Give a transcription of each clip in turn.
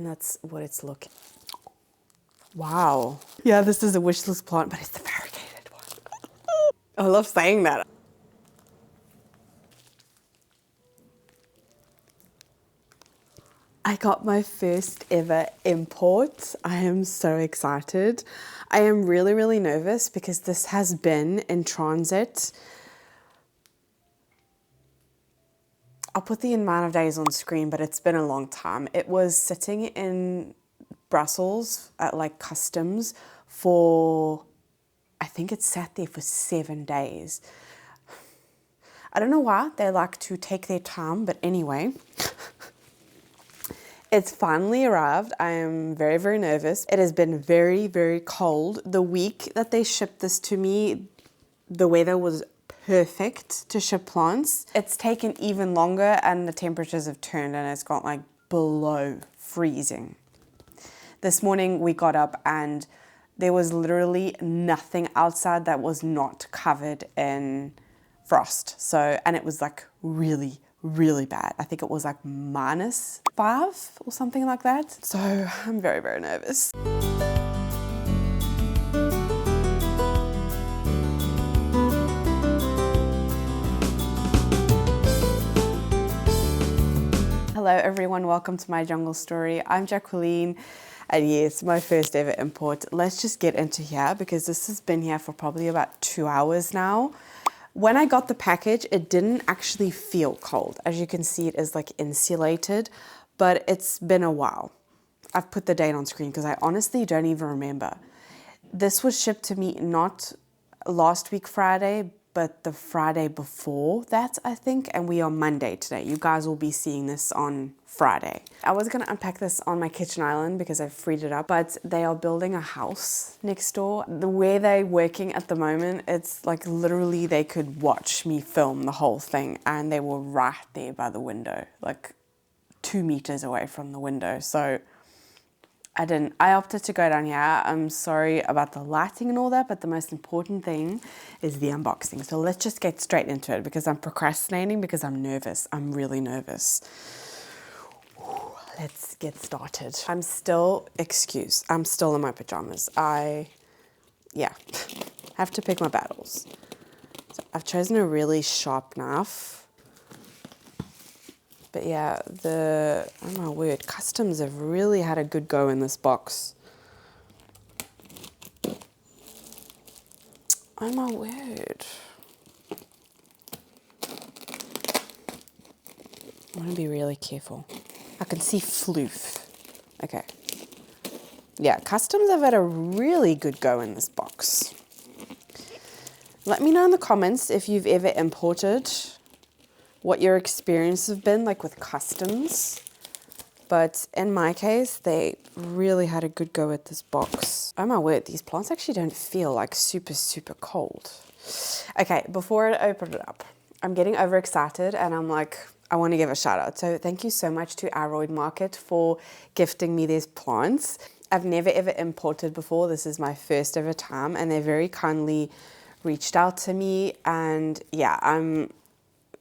and that's what it's looking. Wow. Yeah, this is a wish list plant, but it's the variegated one. I love saying that. I got my first ever import. I am so excited. I am really, really nervous because this has been in transit. I'll put the amount of days on screen, but it's been a long time. It was sitting in Brussels at like customs for, I think it sat there for 7 days. I don't know why they like to take their time, but anyway. It's finally arrived. I am very, very nervous. It has been very, very cold. The week that they shipped this to me, the weather was perfect to ship plants. It's taken even longer and the temperatures have turned and it's got like below freezing. This morning we got up and there was literally nothing outside that was not covered in frost. So, and it was like really, really bad. I think it was like -5 or something like that. So I'm very, very nervous. Hello everyone, welcome to my jungle story. I'm Jacqueline, and yes, my first ever import. Let's just get into here because this has been here for probably about 2 hours now. When I got the package, it didn't actually feel cold. As you can see, it is like insulated, but it's been a while. I've put the date on screen because I honestly don't even remember. This was shipped to me not last week Friday, but the Friday before that, I think, and we are Monday today. You guys will be seeing this on Friday. I was gonna unpack this on my kitchen island because I've freed it up, but they are building a house next door. Where they're working at the moment, it's like literally they could watch me film the whole thing and they were right there by the window, like 2 meters away from the window. So I opted to go down here. I'm sorry about the lighting and all that, but the most important thing is the unboxing. So let's just get straight into it because I'm procrastinating because I'm nervous. I'm really nervous. Let's get started. I'm still in my pajamas. Yeah, have to pick my battles. So I've chosen a really sharp knife. But yeah, oh my word, customs have really had a good go in this box. Oh my word. I want to be really careful. I can see floof. Okay. Yeah, customs have had a really good go in this box. Let me know in the comments if you've ever imported, what your experience have been like with customs. But in my case, they really had a good go at this box. Oh my word, these plants actually don't feel like super, super cold. Okay, before I open it up, I'm getting overexcited and I'm like, I want to give a shout out. So thank you so much to Aroid Market for gifting me these plants. I've never ever imported before. This is my first ever time and they very kindly reached out to me and yeah,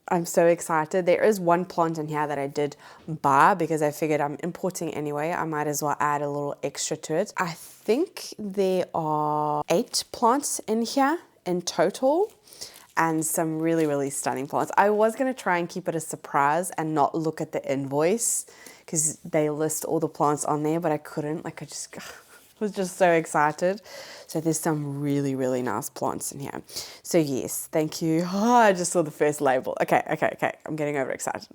I'm so excited. There is one plant in here that I did buy because I figured I'm importing anyway. I might as well add a little extra to it. I think there are 8 plants in here in total and some really, really stunning plants. I was going to try and keep it a surprise and not look at the invoice because they list all the plants on there, but I couldn't. Like I just was just so excited. So there's some really, really nice plants in here. So yes, thank you. Oh, I just saw the first label. Okay. I'm getting overexcited.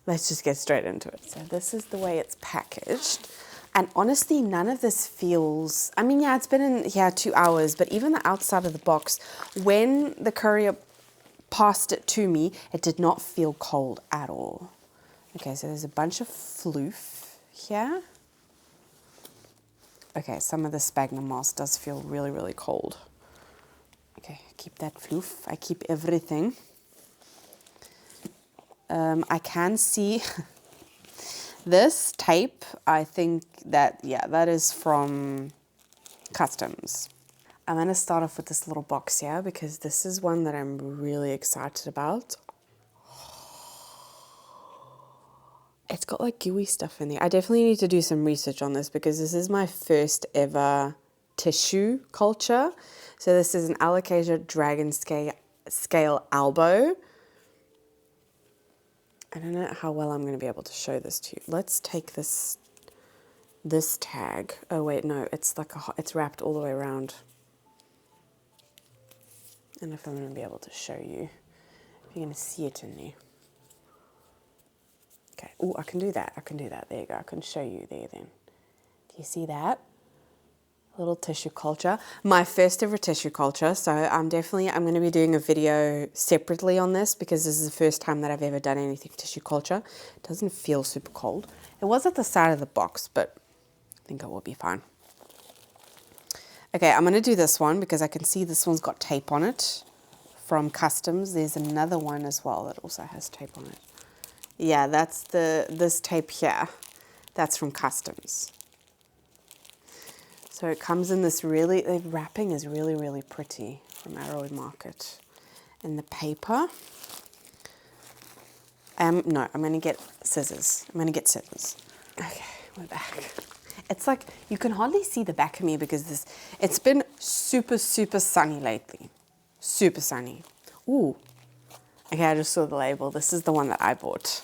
Let's just get straight into it. So this is the way it's packaged. And honestly, none of this feels, I mean, yeah, it's been in here 2 hours, but even the outside of the box, when the courier passed it to me, it did not feel cold at all. Okay, so there's a bunch of floof here. Okay, some of the sphagnum moss does feel really, really cold. Okay, keep that floof. I keep everything. I can see this tape. I think that, yeah, that is from customs. I'm going to start off with this little box here because this is one that I'm really excited about. It's got like gooey stuff in there. I definitely need to do some research on this because this is my first ever tissue culture. So this is an Alocasia dragon scale albo. I don't know how well I'm going to be able to show this to you. Let's take this tag. Oh wait, no, it's like it's wrapped all the way around. And if I'm going to be able to show you, if you're going to see it in there. Okay. Oh, I can do that. I can do that. There you go. I can show you there then. Do you see that? Little tissue culture. My first ever tissue culture. So I'm going to be doing a video separately on this because this is the first time that I've ever done anything tissue culture. It doesn't feel super cold. It was at the side of the box, but I think it will be fine. Okay, I'm going to do this one because I can see this one's got tape on it from Customs. There's another one as well that also has tape on it. Yeah, that's this tape here. That's from Customs. So it comes in this really, the wrapping is really, really pretty from Aroid Market. And the paper, no, I'm going to get scissors. Okay, we're back. It's like, you can hardly see the back of me because it's been super, super sunny lately. Super sunny. Ooh. Okay, I just saw the label. This is the one that I bought.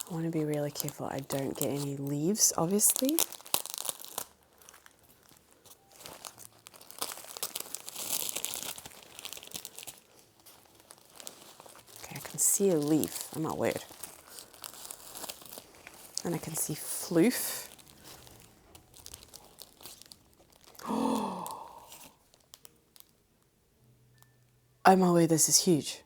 I want to be really careful I don't get any leaves, obviously. Okay, I can see a leaf. Oh my word. And I can see floof. Oh my word, this is huge.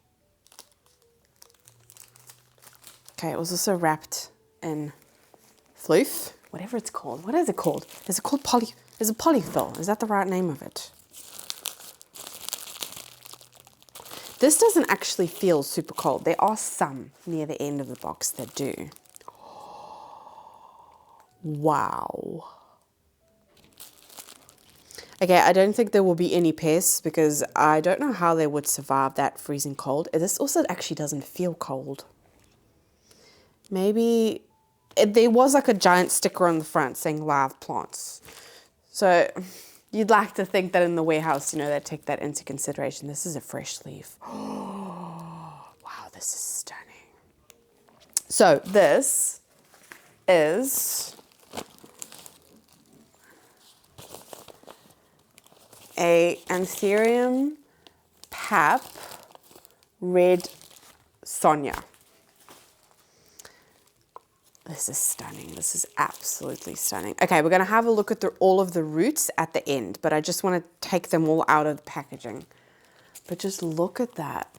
Okay, it was also wrapped in floof, whatever it's called. What is it called? Is it called polyfill? Is that the right name of it? This doesn't actually feel super cold. There are some near the end of the box that do. Wow. Okay, I don't think there will be any pests because I don't know how they would survive that freezing cold. This also actually doesn't feel cold. Maybe there was like a giant sticker on the front saying live plants. So you'd like to think that in the warehouse, you know, they take that into consideration. This is a fresh leaf. Oh, wow, this is stunning. So this is a Anthurium pap red sonja. This is stunning. This is absolutely stunning. Okay, we're going to have a look at all of the roots at the end, but I just want to take them all out of the packaging. But just look at that.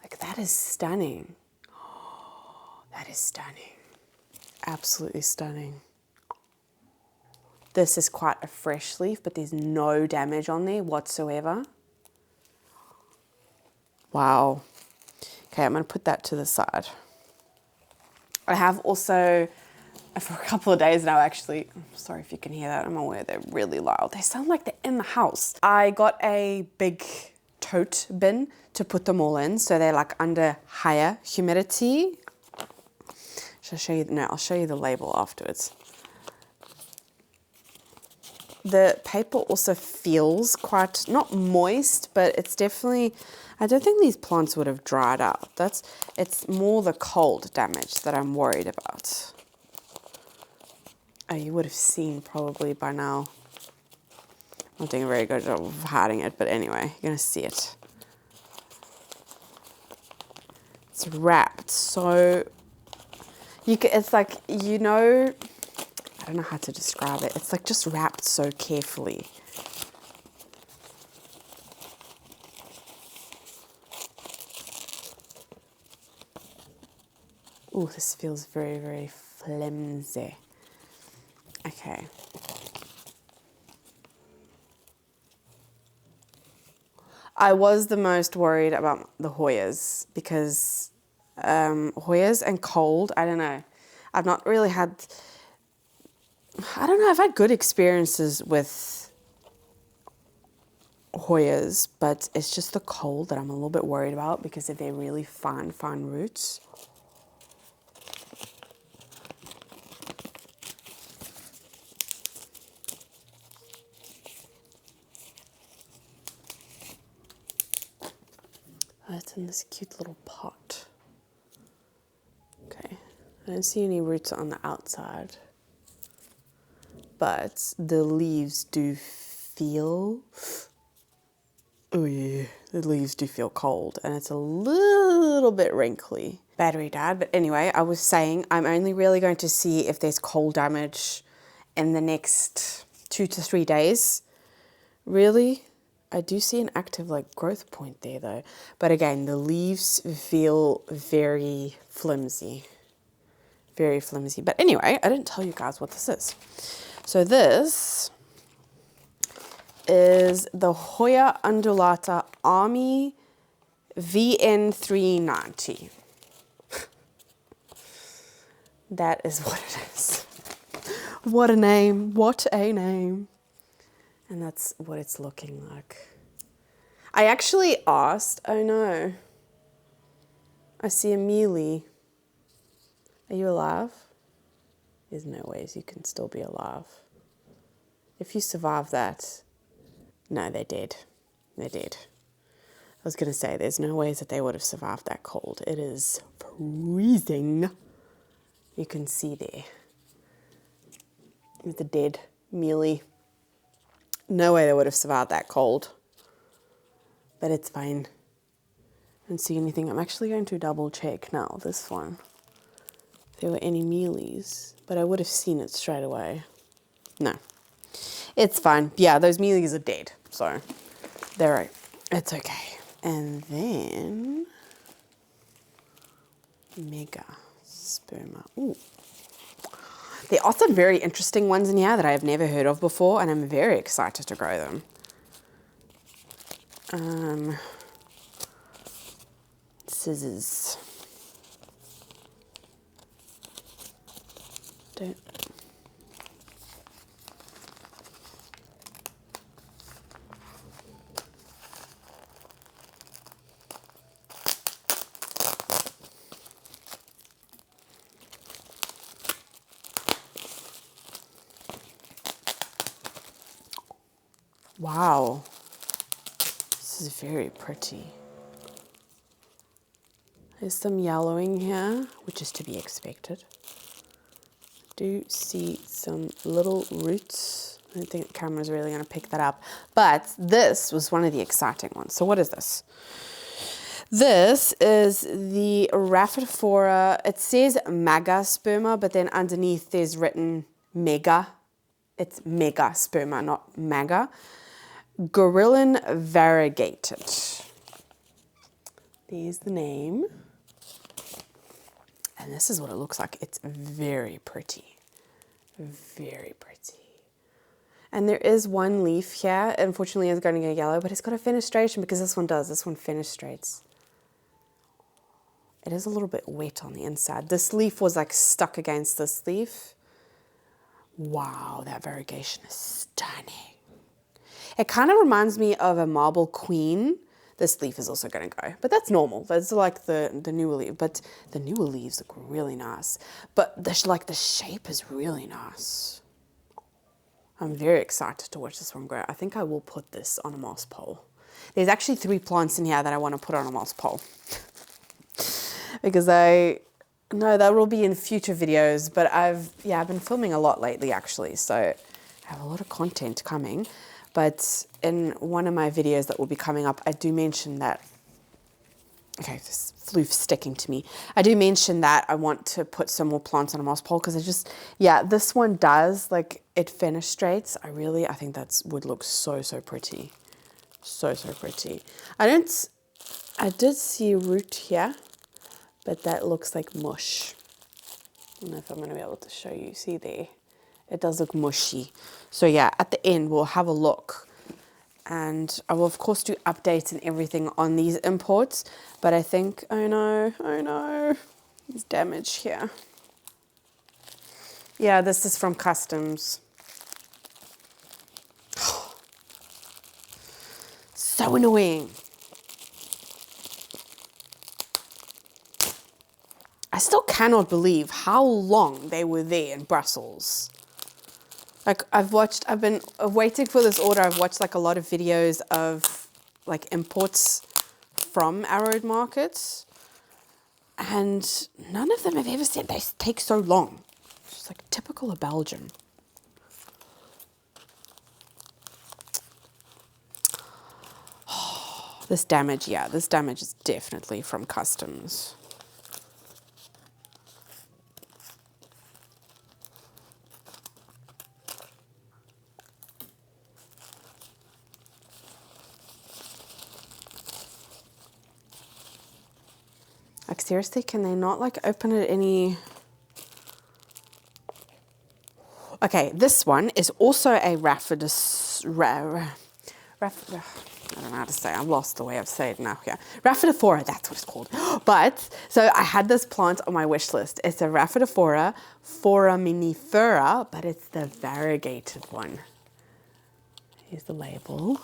Like, that is stunning. Oh, that is stunning. Absolutely stunning. This is quite a fresh leaf, but there's no damage on there whatsoever. Wow. Okay, I'm going to put that to the side. I have also, for a couple of days now actually, I'm sorry if you can hear that, I'm aware they're really loud. They sound like they're in the house. I got a big tote bin to put them all in, so they're like under higher humidity. Shall I show you? No, I'll show you the label afterwards. The paper also feels quite, not moist, but it's definitely, I don't think these plants would have dried out. It's more the cold damage that I'm worried about. Oh, you would have seen probably by now. I'm not doing a very good job of hiding it, but anyway, you're gonna see it. It's wrapped, so it's like, you know, I don't know how to describe it. It's like just wrapped so carefully. Ooh, this feels very, very flimsy. Okay. I was the most worried about the Hoyas because Hoyas and cold, I don't know. I've not really had I don't know, I've had good experiences with Hoyas, but it's just the cold that I'm a little bit worried about because of their really fine roots. Oh, it's in this cute little pot. Okay, I don't see any roots on the outside, but the leaves do feel, oh yeah, the leaves do feel cold and it's a little bit wrinkly. Battery died, but anyway, I was saying I'm only really going to see if there's cold damage in the next 2 to 3 days. Really? I do see an active like growth point there though. But again, the leaves feel very flimsy. Very flimsy. But anyway, I didn't tell you guys what this is. So this is the Hoya Undulata Army VN390. That is what it is. What a name. What a name. And that's what it's looking like. I actually asked, oh no, I see a mealy. Are you alive? There's no ways you can still be alive. If you survive that, no, they're dead. They're dead. I was going to say, there's no ways that they would have survived that cold. It is freezing. You can see there. With the dead mealy. No way they would have survived that cold. But it's fine. I don't see anything. I'm actually going to double check now, this one. If there were any mealies. But I would have seen it straight away. No. It's fine. Yeah, those mealies are dead. So, they're right. It's okay. And then... megasperma. Ooh. There are some very interesting ones in here that I have never heard of before, and I'm very excited to grow them. Scissors. Don't. Wow. This is very pretty. There's some yellowing here, which is to be expected. Do see some little roots. I don't think the camera's really going to pick that up. But this was one of the exciting ones. So what is this? This is the Rhaphidophora. It says megasperma, but then underneath there's written mega. It's megasperma, not mega. Gorlin variegated. There's the name. And this is what it looks like. It's very pretty. Very pretty. And there is one leaf here. Unfortunately, it's going to get yellow, but it's got a fenestration because this one does. This one fenestrates. It is a little bit wet on the inside. This leaf was like stuck against this leaf. Wow, that variegation is stunning. It kind of reminds me of a marble queen. This leaf is also going to go, but that's normal. That's like the newer leaf, but the newer leaves look really nice. But the shape is really nice. I'm very excited to watch this one grow. I think I will put this on a moss pole. There's actually 3 plants in here that I want to put on a moss pole. Because that will be in future videos, but I've been filming a lot lately actually, so I have a lot of content coming. But in one of my videos that will be coming up, I do mention that, okay, this floof's sticking to me. I do mention that I want to put some more plants on a moss pole because this one does, like, it fenestrates. I think that would look so, so pretty. So, so pretty. I did see a root here, but that looks like mush. I don't know if I'm going to be able to show you. See there? It does look mushy. So yeah, at the end, we'll have a look. And I will, of course, do updates and everything on these imports. But I think, oh no, there's damage here. Yeah, this is from Customs. So annoying. I still cannot believe how long they were there in Brussels. Like I've been waiting for this order. I've watched like a lot of videos of like imports from Aroid Market, and none of them have ever said they take so long. It's just like typical of Belgium. This damage, yeah, this damage is definitely from Customs. Like seriously, can they not like open it any? Okay, this one is also a Rhaphidophora. I don't know how to say it. I've lost the way I've said it now. Yeah, Rhaphidophora, that's what it's called. But, so I had this plant on my wish list. It's a Rhaphidophora foraminifera, but it's the variegated one. Here's the label.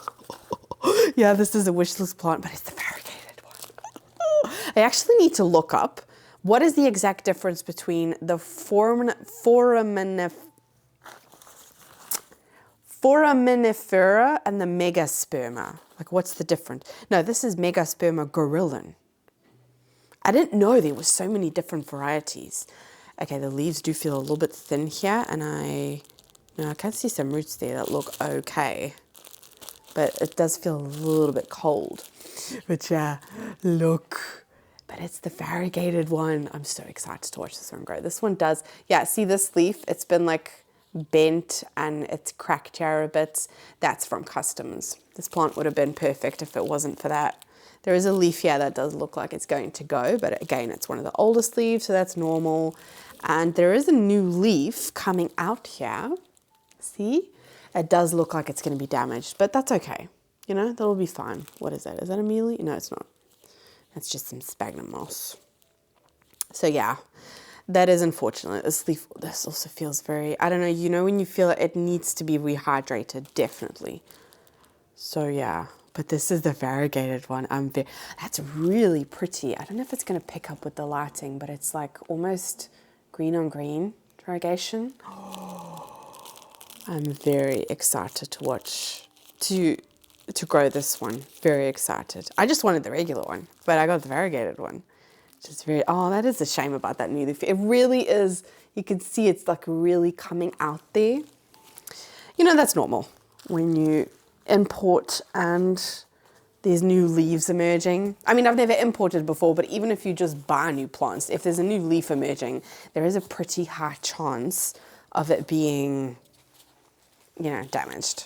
Yeah, this is a wish list plant, but it's the variegated one. I actually need to look up what is the exact difference between the foraminifera and the megasperma. Like, what's the difference? No, this is megasperma gorlin. I didn't know there were so many different varieties. Okay, the leaves do feel a little bit thin here, and I can see some roots there that look okay. But it does feel a little bit cold. But yeah, look. But it's the variegated one. I'm so excited to watch this one grow. This one does, yeah, see this leaf? It's been like bent and it's cracked here a bit. That's from Customs. This plant would have been perfect if it wasn't for that. There is a leaf here that does look like it's going to go, but again, it's one of the oldest leaves, so that's normal. And there is a new leaf coming out here. See? It does look like it's going to be damaged, but that's okay. You know, that'll be fine. What is that? Is that a mealy? No, it's not. That's just some sphagnum moss. So yeah, that is unfortunate. This leaf, this also feels very, I don't know, you know when you feel it needs to be rehydrated, definitely. So yeah, but this is the variegated one. That's really pretty. I don't know if it's going to pick up with the lighting, but it's like almost green on green variegation. I'm very excited to watch, to grow this one. Very excited. I just wanted the regular one, but I got the variegated one. Just very, oh, that is a shame about that new leaf. It really is, you can see it's like really coming out there. You know, that's normal when you import and there's new leaves emerging. I mean, I've never imported before, but even if you just buy new plants, if there's a new leaf emerging, there is a pretty high chance of it being, you know, damaged.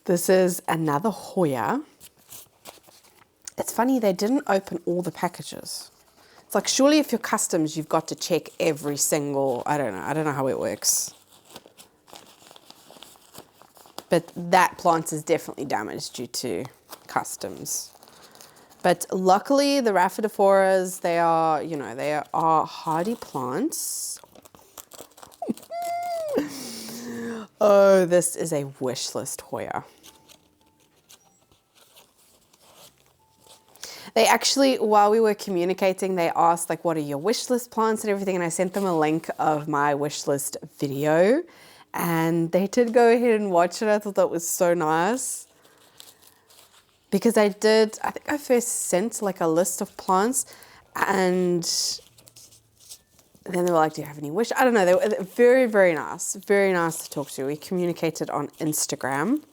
This is another Hoya. It's funny, they didn't open all the packages. It's like, surely if you're Customs, you've got to check every single, I don't know how it works. But that plant is definitely damaged due to Customs. But luckily, the Rhaphidophoras, they are, you know, they are hardy plants. Oh, this is a wish list Hoya. They actually, while we were communicating, they asked like, what are your wish list plants and everything? And I sent them a link of my wish list video and they did go ahead and watch it. I thought that was so nice because I think I first sent like a list of plants and then they were like, do you have any wish? I don't know. They were very, very nice to talk to. We communicated on Instagram.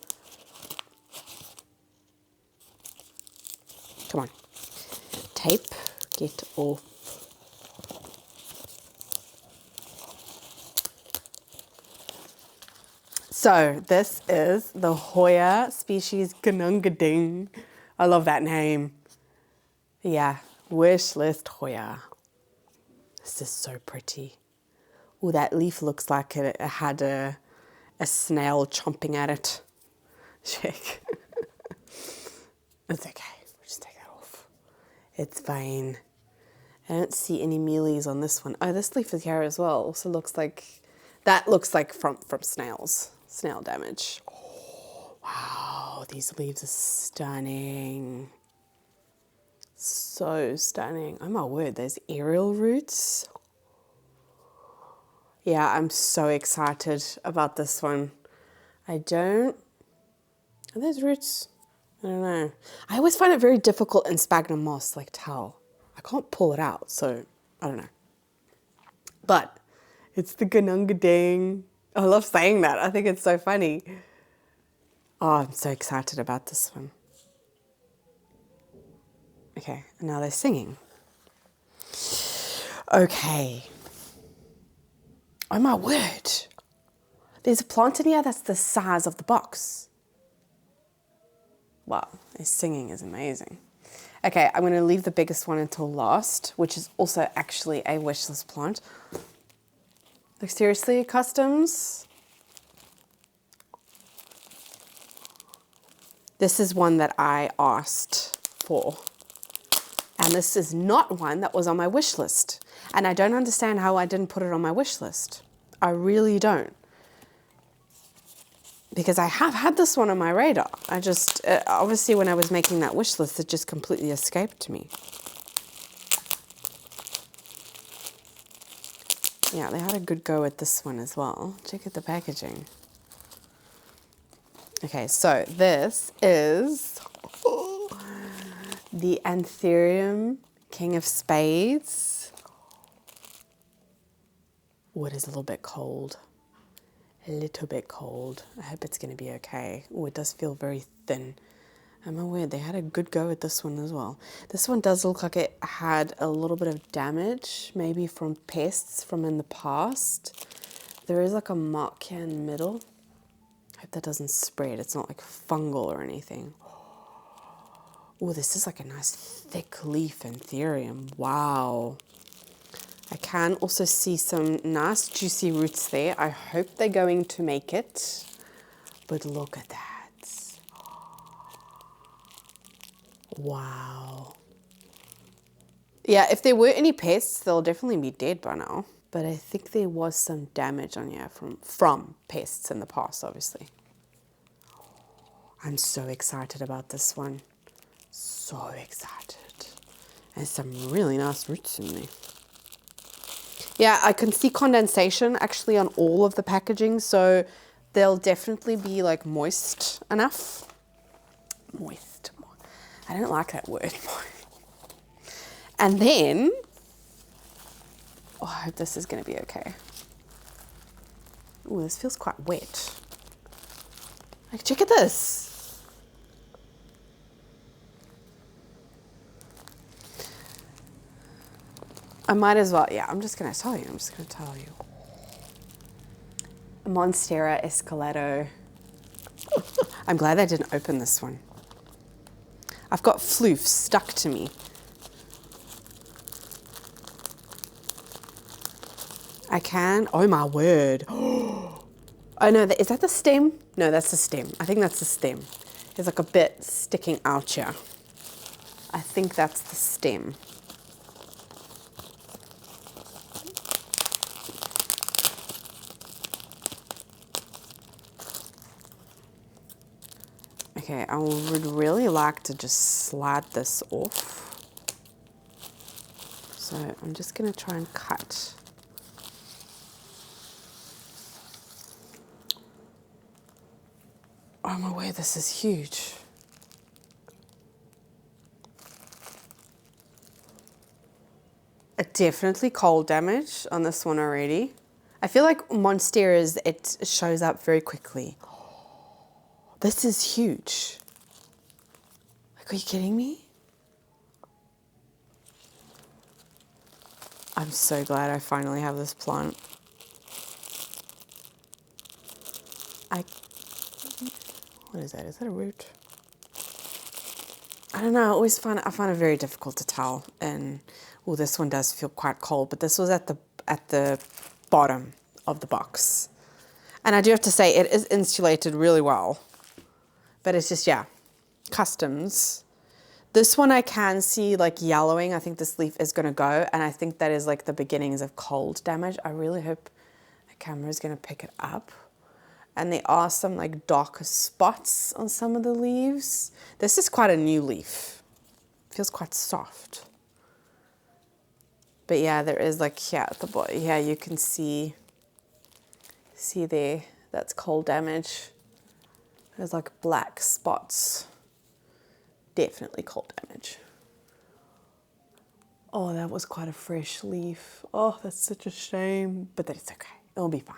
Come on. Tape, get off. So this is the Hoya species gading. I love that name. Yeah, wish list Hoya. This is so pretty. Oh, that leaf looks like it had a snail chomping at it. Check. It's okay. We'll just take that off. It's fine. I don't see any mealies on this one. Oh, this leaf is here as well. Also looks like, that looks like from snails. Snail damage. Oh, wow, these leaves are stunning. So stunning. Oh my word, there's aerial roots. Yeah, I'm so excited about this one. Are those roots? I don't know. I always find it very difficult in sphagnum moss, like towel. I can't pull it out, so I don't know. But it's the gunung gading. I love saying that. I think it's so funny. Oh, I'm so excited about this one. Okay, and now they're singing. Okay. Oh my word. There's a plant in here that's the size of the box. Wow, their singing is amazing. Okay, I'm going to leave the biggest one until last, which is also actually a wishlist plant. Like seriously, customs? This is one that I asked for. And this is not one that was on my wish list. And I don't understand how I didn't put it on my wish list. I really don't. Because I have had this one on my radar. I just, obviously when I was making that wish list, it just completely escaped me. Yeah, they had a good go at this one as well. Check out the packaging. Okay, so this is the Anthurium King of Spades. Oh, it is a little bit cold. A little bit cold. I hope it's going to be okay. Oh, it does feel very thin. I'm aware they had a good go at this one as well. This one does look like it had a little bit of damage, maybe from pests from in the past. There is like a mark here in the middle. I hope that doesn't spread. It's not like fungal or anything. Oh, this is like a nice thick leaf Anthurium. Wow. I can also see some nice juicy roots there. I hope they're going to make it. But look at that. Wow. Yeah, if there were any pests, they'll definitely be dead by now. But I think there was some damage on here from pests in the past, obviously. I'm so excited about this one. So excited. There's some really nice roots in there. Yeah, I can see condensation actually on all of the packaging, so they'll definitely be like moist enough. Moist. I don't like that word. And then, oh, I hope this is going to be okay. Oh, this feels quite wet. Like, check at this. I might as well, yeah, I'm just going to tell you. Monstera esqueleto. I'm glad I didn't open this one. I've got floof stuck to me. I can, oh my word. Oh no, is that the stem? No, that's the stem. I think that's the stem. There's like a bit sticking out here. I think that's the stem. Okay, I would really like to just slide this off. So I'm just gonna try and cut. Oh my word, this is huge. Definitely cold damage on this one already. I feel like Monstera's, it shows up very quickly. This is huge. Like, are you kidding me? I'm so glad I finally have this plant. What is that? Is that a root? I don't know. I find it very difficult to tell. And well, this one does feel quite cold, but this was at the bottom of the box. And I do have to say it is insulated really well. But it's just, yeah, customs. This one I can see like yellowing. I think this leaf is going to go, and I think that is like the beginnings of cold damage. I really hope the camera is going to pick it up. And there are some like darker spots on some of the leaves. This is quite a new leaf. Feels quite soft. But yeah, there is like here at the bottom. Yeah, you can see there, that's cold damage. There's like black spots. Definitely cold damage. Oh, that was quite a fresh leaf. Oh, that's such a shame, but that's okay. It'll be fine.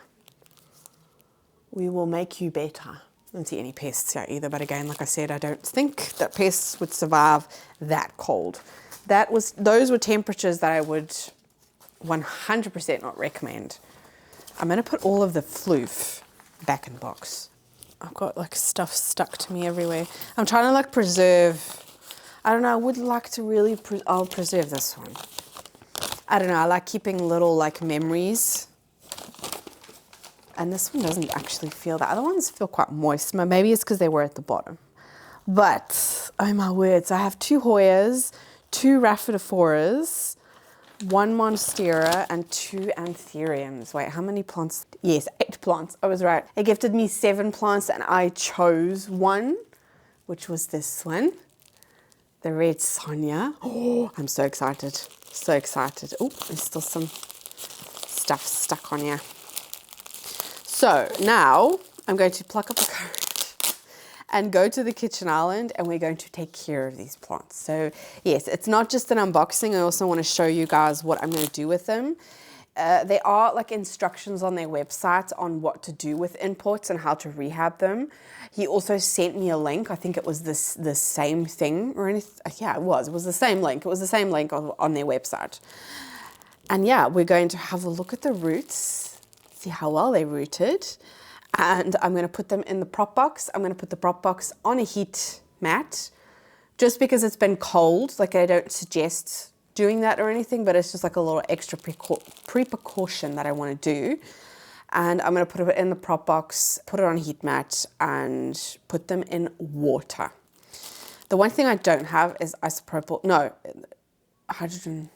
We will make you better. I don't see any pests here either, but again, like I said, I don't think that pests would survive that cold. Those were temperatures that I would 100% not recommend. I'm gonna put all of the floof back in the box. I've got like stuff stuck to me everywhere. I'm trying to like preserve, I don't know, I would like to really, I'll preserve this one. I don't know, I like keeping little like memories. And this one doesn't actually feel, the other ones feel quite moist. Maybe it's because they were at the bottom. But, oh my words, I have 2 Hoyas, 2 Rhaphidophoras, 1 Monstera, and 2 Anthuriums. Wait, how many plants? Yes, 8 plants, I was right. It gifted me 7 plants and I chose one, which was this one, the red sonja. Oh, I'm so excited, so excited. Oh, there's still some stuff stuck on here. So now I'm going to pluck up the courage and go to the kitchen island, and we're going to take care of these plants. So yes, it's not just an unboxing. I also want to show you guys what I'm going to do with them. There are like instructions on their website on what to do with inputs and how to rehab them. He also sent me a link. I think it was the same thing or anything. Yeah, it was the same link. It was the same link on their website. And yeah, we're going to have a look at the roots, see how well they rooted, and I'm going to put them in the prop box. I'm going to put the prop box on a heat mat just because it's been cold. Like, I don't suggest doing that or anything, but it's just like a little extra precaution that I want to do. And I'm going to put it in the prop box, put it on a heat mat, and put them in water. The one thing I don't have is isopropyl, no, hydrogen.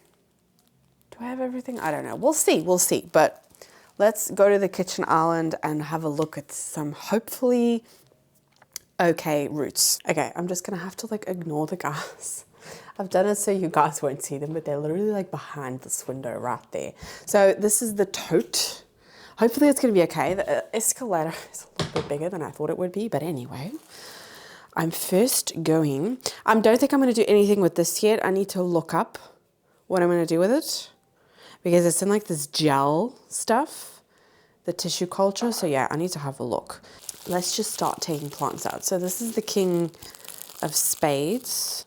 Do I have everything? I don't know. We'll see, but let's go to the kitchen island and have a look at some hopefully okay roots. Okay, I'm just gonna have to like ignore the guys. I've done it so you guys won't see them, but they're literally like behind this window right there. So this is the tote. Hopefully it's gonna be okay. The esqueleto is a little bit bigger than I thought it would be, but anyway. I'm first going, I don't think I'm gonna do anything with this yet. I need to look up what I'm gonna do with it, because it's in like this gel stuff, the tissue culture. So yeah, I need to have a look. Let's just start taking plants out. So this is the king of spades.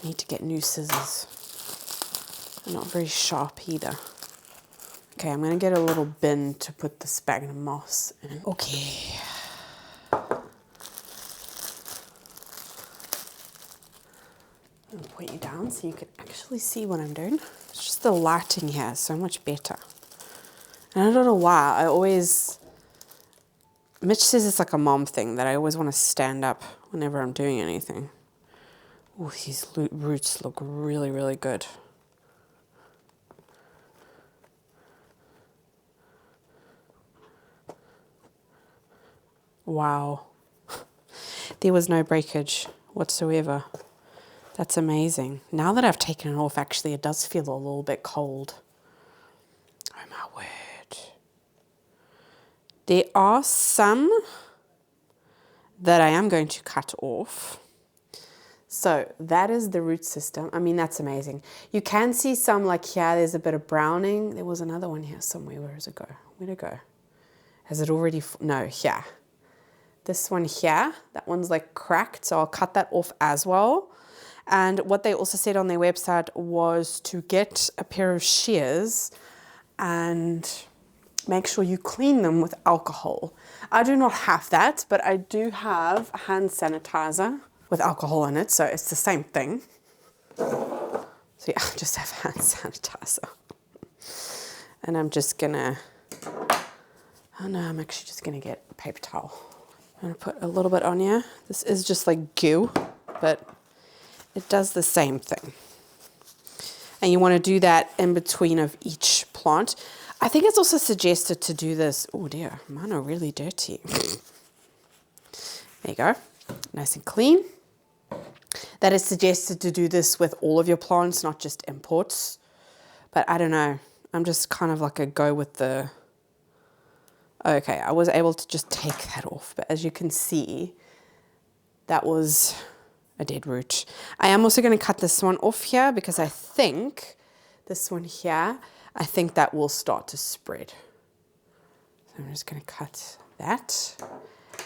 I need to get new scissors. They're not very sharp either. Okay, I'm gonna get a little bin to put the sphagnum moss in. Okay. I'm gonna point you down so you can actually see what I'm doing. It's just the lighting here is so much better. And I don't know why, Mitch says it's like a mom thing that I always want to stand up whenever I'm doing anything. Oh, these roots look really, really good. Wow. There was no breakage whatsoever. That's amazing. Now that I've taken it off, actually, it does feel a little bit cold. Oh my word. There are some that I am going to cut off. So that is the root system. I mean, that's amazing. You can see some like here, there's a bit of browning. There was another one here somewhere. Where does it go? Where'd it go? Has it already, no, here. This one here, that one's like cracked. So I'll cut that off as well. And what they also said on their website was to get a pair of shears and make sure you clean them with alcohol. I do not have that, but I do have hand sanitizer with alcohol in it, so it's the same thing. So yeah, I just have hand sanitizer. And I'm just gonna Oh no, I'm actually just gonna get a paper towel. I'm gonna put a little bit on here. This is just like goo, but it does the same thing. And you want to do that in between of each plant. I think it's also suggested to do this. Oh dear, mine are really dirty. There you go, nice and clean. That is suggested to do this with all of your plants, not just imports. But I don't know, I'm just kind of like a go with the... Okay, I was able to just take that off, but as you can see, that was a dead root. I am also going to cut this one off here because I think this one here, I think that will start to spread. So I'm just going to cut that.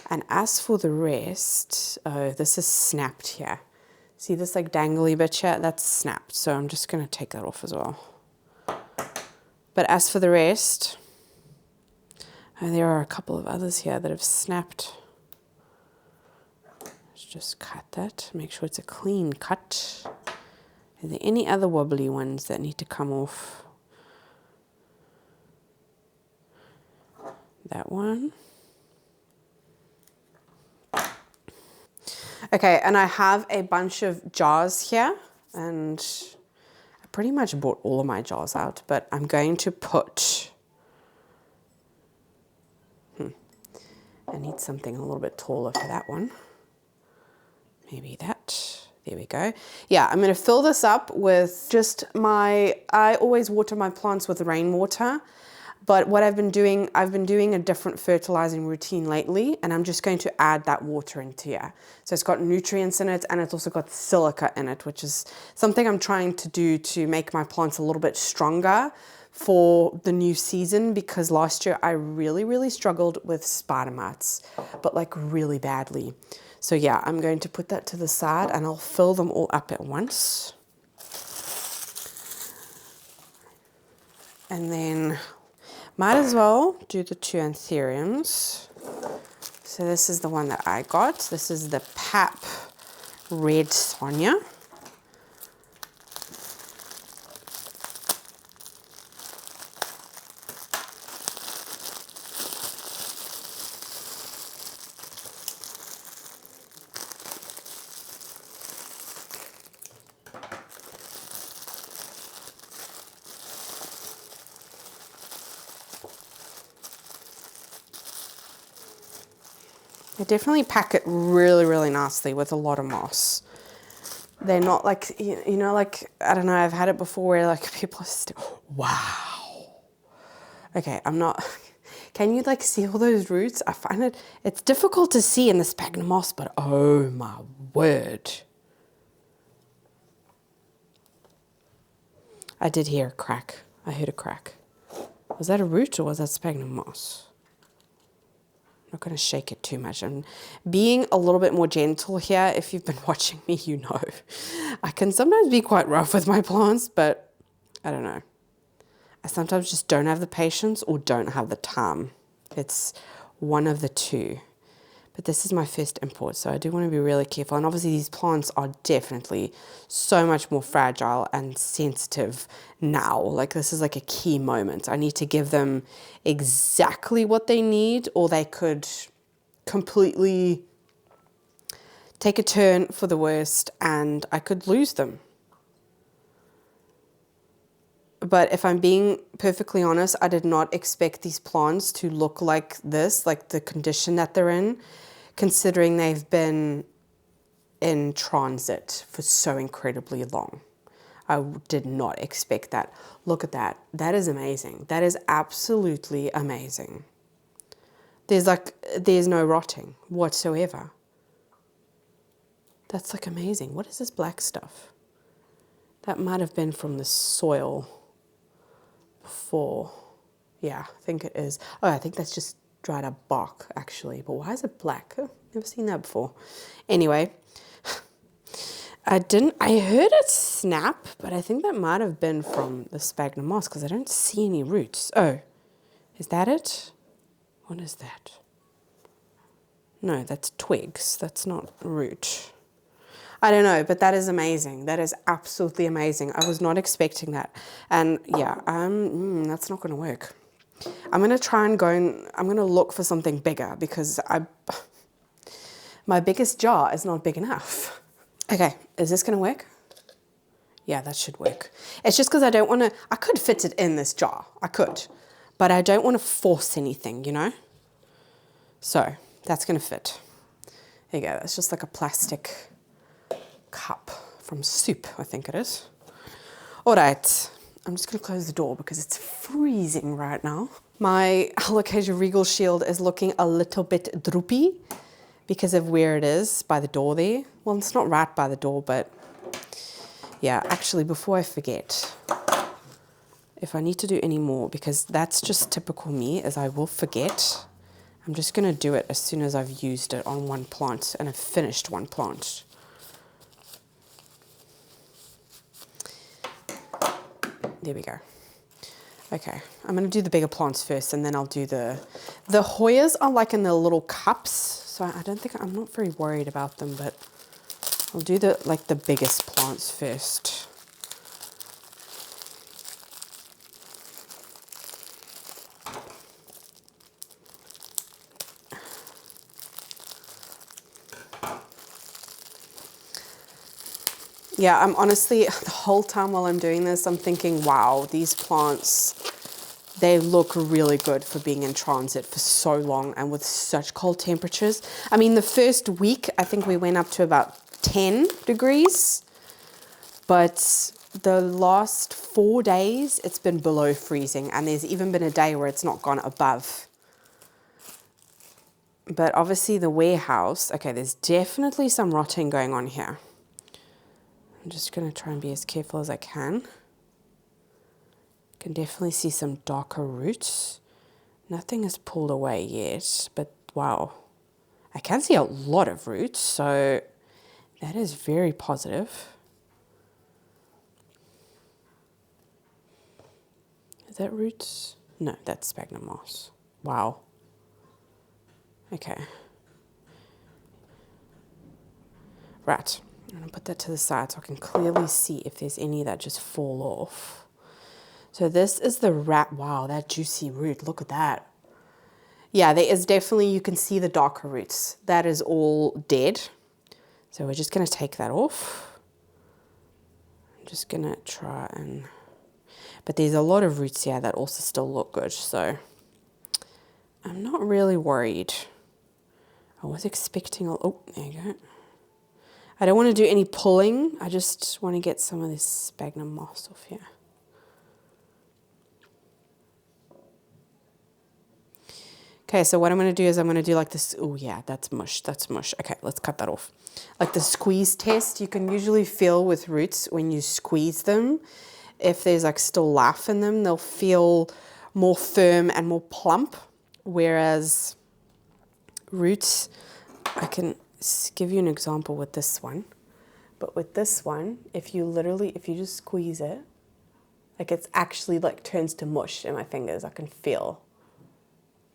And as for the rest, oh, this is snapped here. See this like dangly bit here? That's snapped. So I'm just going to take that off as well. But as for the rest, oh, there are a couple of others here that have snapped. Let's just cut that. Make sure it's a clean cut. Are there any other wobbly ones that need to come off? That one. Okay, and I have a bunch of jars here, and I pretty much bought all of my jars out, but I'm going to put... I need something a little bit taller for that one. Maybe that. There we go. Yeah, I'm going to fill this up with just I always water my plants with rainwater. But what I've been doing a different fertilizing routine lately, and I'm just going to add that water into here. So it's got nutrients in it, and it's also got silica in it, which is something I'm trying to do to make my plants a little bit stronger for the new season, because last year I really, really struggled with spider mites, but like really badly. So yeah, I'm going to put that to the side and I'll fill them all up at once. And then might as well do the 2 Anthuriums. So this is the one that I got. This is the Pap Red Sonja. They definitely pack it really, really nicely with a lot of moss. They're not like, you know, like, I don't know, I've had it before where like people are still, wow. Okay, I'm not, can you like see all those roots? I find it's difficult to see in the sphagnum moss, but oh my word. I did hear a crack. I heard a crack. Was that a root or was that sphagnum moss? I'm not going to shake it too much. I'm being a little bit more gentle here. If you've been watching me, you know. I can sometimes be quite rough with my plants, but I don't know. I sometimes just don't have the patience or don't have the time. It's one of the two. But this is my first import, so I do want to be really careful. And obviously these plants are definitely so much more fragile and sensitive now. Like this is like a key moment. I need to give them exactly what they need, or they could completely take a turn for the worst and I could lose them. But if I'm being perfectly honest, I did not expect these plants to look like this, like the condition that they're in, considering they've been in transit for so incredibly long. I did not expect that. Look at that. That is amazing. That is absolutely amazing. There's no rotting whatsoever. That's like amazing. What is this black stuff? That might have been from the soil before. Yeah, I think it is. Oh, I think that's just dried up bark actually. But why is it black? Oh, never seen that before. Anyway, I heard it snap, but I think that might have been from the sphagnum moss because I don't see any roots. Oh, is that it? What is that? No, that's twigs. That's not root. I don't know, but that is amazing. That is absolutely amazing. I was not expecting that. And yeah, that's not going to work. I'm going to try and I'm going to look for something bigger because my biggest jar is not big enough. Okay, is this going to work? Yeah, that should work. It's just because I don't want to, I could fit it in this jar. I could, but I don't want to force anything, you know? So that's going to fit. There you go. That's just like a plastic cup from soup, I think it is. All right, I'm just going to close the door because it's freezing right now. My Alocasia Regal Shield is looking a little bit droopy because of where it is by the door there. Well, it's not right by the door, but yeah, actually, before I forget, if I need to do any more, because that's just typical me, is I will forget. I'm just going to do it as soon as I've used it on one plant and I've finished one plant. There we go. Okay, I'm going to do the bigger plants first and then I'll do the Hoyas are like in the little cups, so I don't think, I'm not very worried about them, but I'll do the biggest plants first. Yeah, I'm honestly, the whole time while I'm doing this, I'm thinking, wow, these plants, they look really good for being in transit for so long and with such cold temperatures. I mean, the first week, I think we went up to about 10 degrees, but the last 4 days, it's been below freezing, and there's even been a day where it's not gone above. But obviously the warehouse, okay, there's definitely some rotting going on here. I'm just going to try and be as careful as I can. Can definitely see some darker roots. Nothing is pulled away yet, but wow. I can see a lot of roots, so that is very positive. Is that roots? No, that's sphagnum moss. Wow. Okay. Right. I'm going to put that to the side so I can clearly see if there's any that just fall off. So this is the wow, that juicy root. Look at that. Yeah, there is definitely, you can see the darker roots. That is all dead. So we're just going to take that off. I'm just going to try and, but there's a lot of roots here that also still look good. So I'm not really worried. I was expecting, oh, there you go. I don't want to do any pulling. I just want to get some of this sphagnum moss off here. Okay, so what I'm going to do is I'm going to do like this. Oh yeah, that's mush. That's mush. Okay, let's cut that off. Like the squeeze test, you can usually feel with roots when you squeeze them. If there's like still life in them, they'll feel more firm and more plump. Whereas roots, I can give you an example with this one. But with this one, if you just squeeze it, like it's actually like turns to mush in my fingers. I can feel.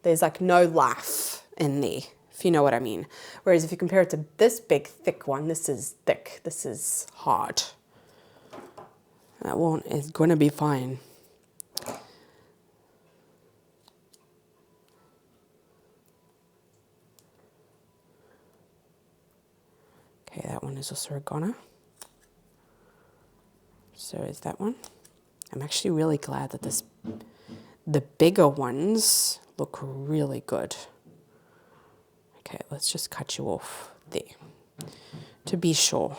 There's like no life in there, if you know what I mean. Whereas if you compare it to this big, thick one, this is thick, this is hard. That one is going to be fine. Okay, that one is also a goner. So is that one. I'm actually really glad that the bigger ones look really good. Okay, let's just cut you off there to be sure.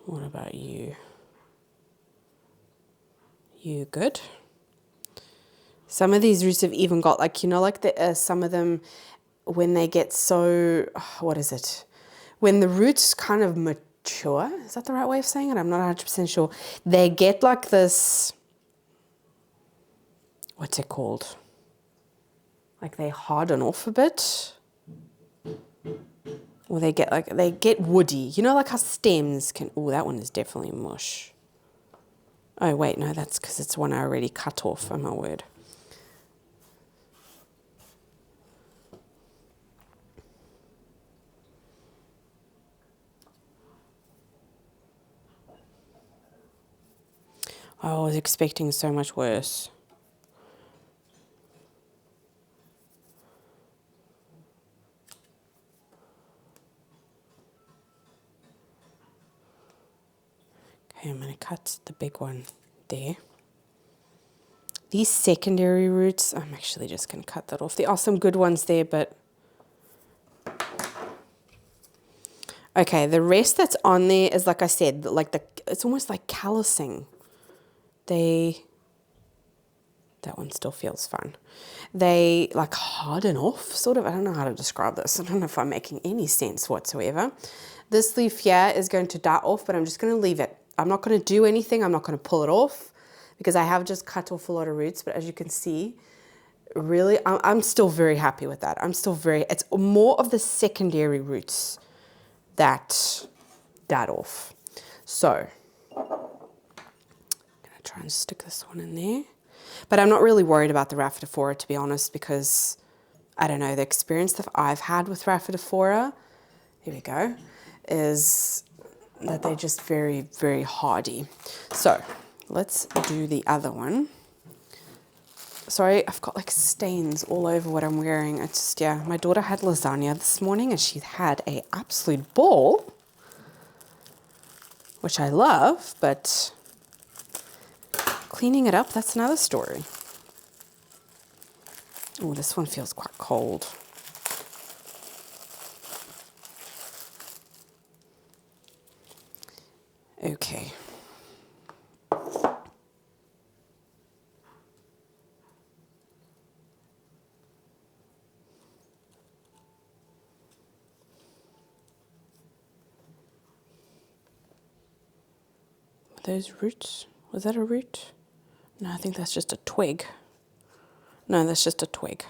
What about you? You good? Some of these roots have even got like, you know, like some of them when they get so, what is it? When the roots kind of mature, is that the right way of saying it? I'm not 100% sure. They get like this, what's it called? Like they harden off a bit. Or they get woody. You know, like how stems can, oh, that one is definitely mush. Oh, wait, no, that's because it's one I already cut off, oh my word. I was expecting so much worse. Okay, I'm going to cut the big one there. These secondary roots, I'm actually just going to cut that off. There are some good ones there, but... Okay, the rest that's on there is, like I said, like it's almost like callousing. That one still feels fun. They like harden off, sort of. I don't know how to describe this. I don't know if I'm making any sense whatsoever. This leaf here is going to die off, but I'm just going to leave it. I'm not going to do anything. I'm not going to pull it off because I have just cut off a lot of roots. But as you can see, really, I'm still very happy with that. It's more of the secondary roots that died off. So I'm going to try and stick this one in there. But I'm not really worried about the Rhaphidophora, to be honest, because I don't know, the experience that I've had with Rhaphidophora, here we go, is that they're just very, very hardy. So let's do the other one. Sorry, I've got like stains all over what I'm wearing. It's just, yeah, my daughter had lasagna this morning and she had an absolute ball, which I love, but cleaning it up, that's another story. Oh, this one feels quite cold. Okay. Those roots, was that a root? No, I think that's just a twig. No, that's just a twig.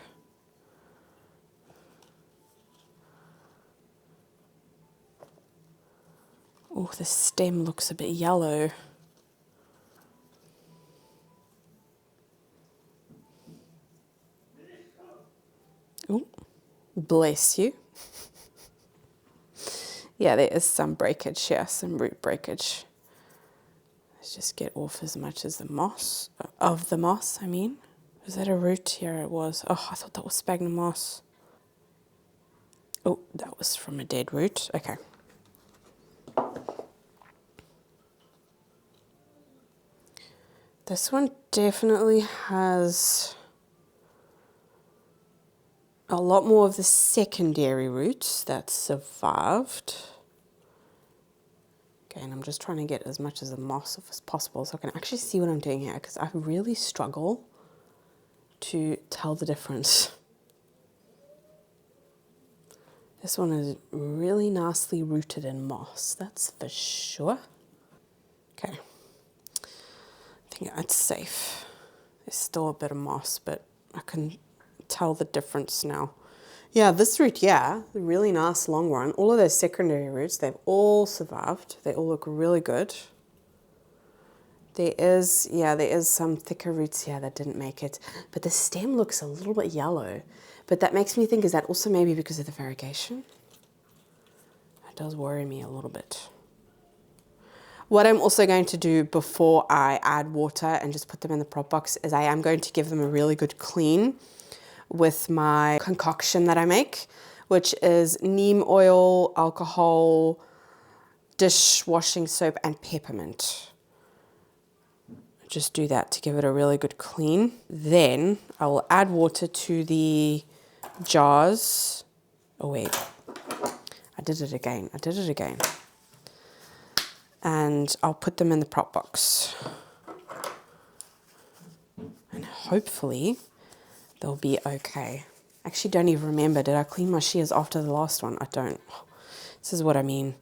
Oh, the stem looks a bit yellow. Oh, bless you. Yeah, there is some breakage here, some root breakage. Let's just get off as much as the moss, I mean. Was that a root? Here it was. Oh, I thought that was sphagnum moss. Oh, that was from a dead root. Okay. This one definitely has a lot more of the secondary roots that survived. Okay, and I'm just trying to get as much as the moss as possible so I can actually see what I'm doing here, because I really struggle to tell the difference. This one is really nicely rooted in moss, that's for sure. Okay, I think that's safe. There's still a bit of moss, but I can tell the difference now. Yeah, this root, yeah, really nice long one. All of those secondary roots, they've all survived. They all look really good. There is some thicker roots here that didn't make it, but the stem looks a little bit yellow. But that makes me think, is that also maybe because of the variegation? That does worry me a little bit. What I'm also going to do before I add water and just put them in the prop box is I am going to give them a really good clean with my concoction that I make, which is neem oil, alcohol, dishwashing soap, and peppermint. Just do that to give it a really good clean. Then I will add water to the jars. Oh wait, I did it again. And I'll put them in the prop box. And hopefully they'll be okay. Actually, don't even remember. Did I clean my shears after the last one? I don't. This is what I mean.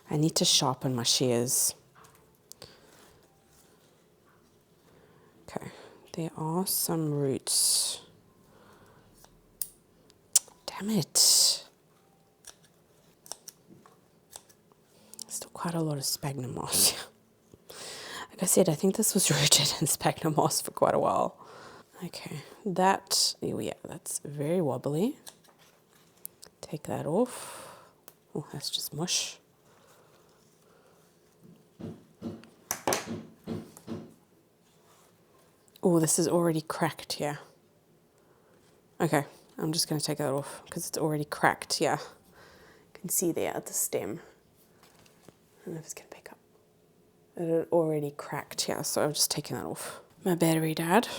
I need to sharpen my shears. Okay, there are some roots. Damn it. Still quite a lot of sphagnum moss. Like I said, I think this was rooted in sphagnum moss for quite a while. Okay, that, oh yeah, that's very wobbly. Take that off. Oh, that's just mush. Oh, this is already cracked here. Okay, I'm just going to take that off because it's already cracked, yeah. You can see there at the stem. I don't know if it's going to pick up. It had already cracked, yeah, so I've just taken that off. My battery died.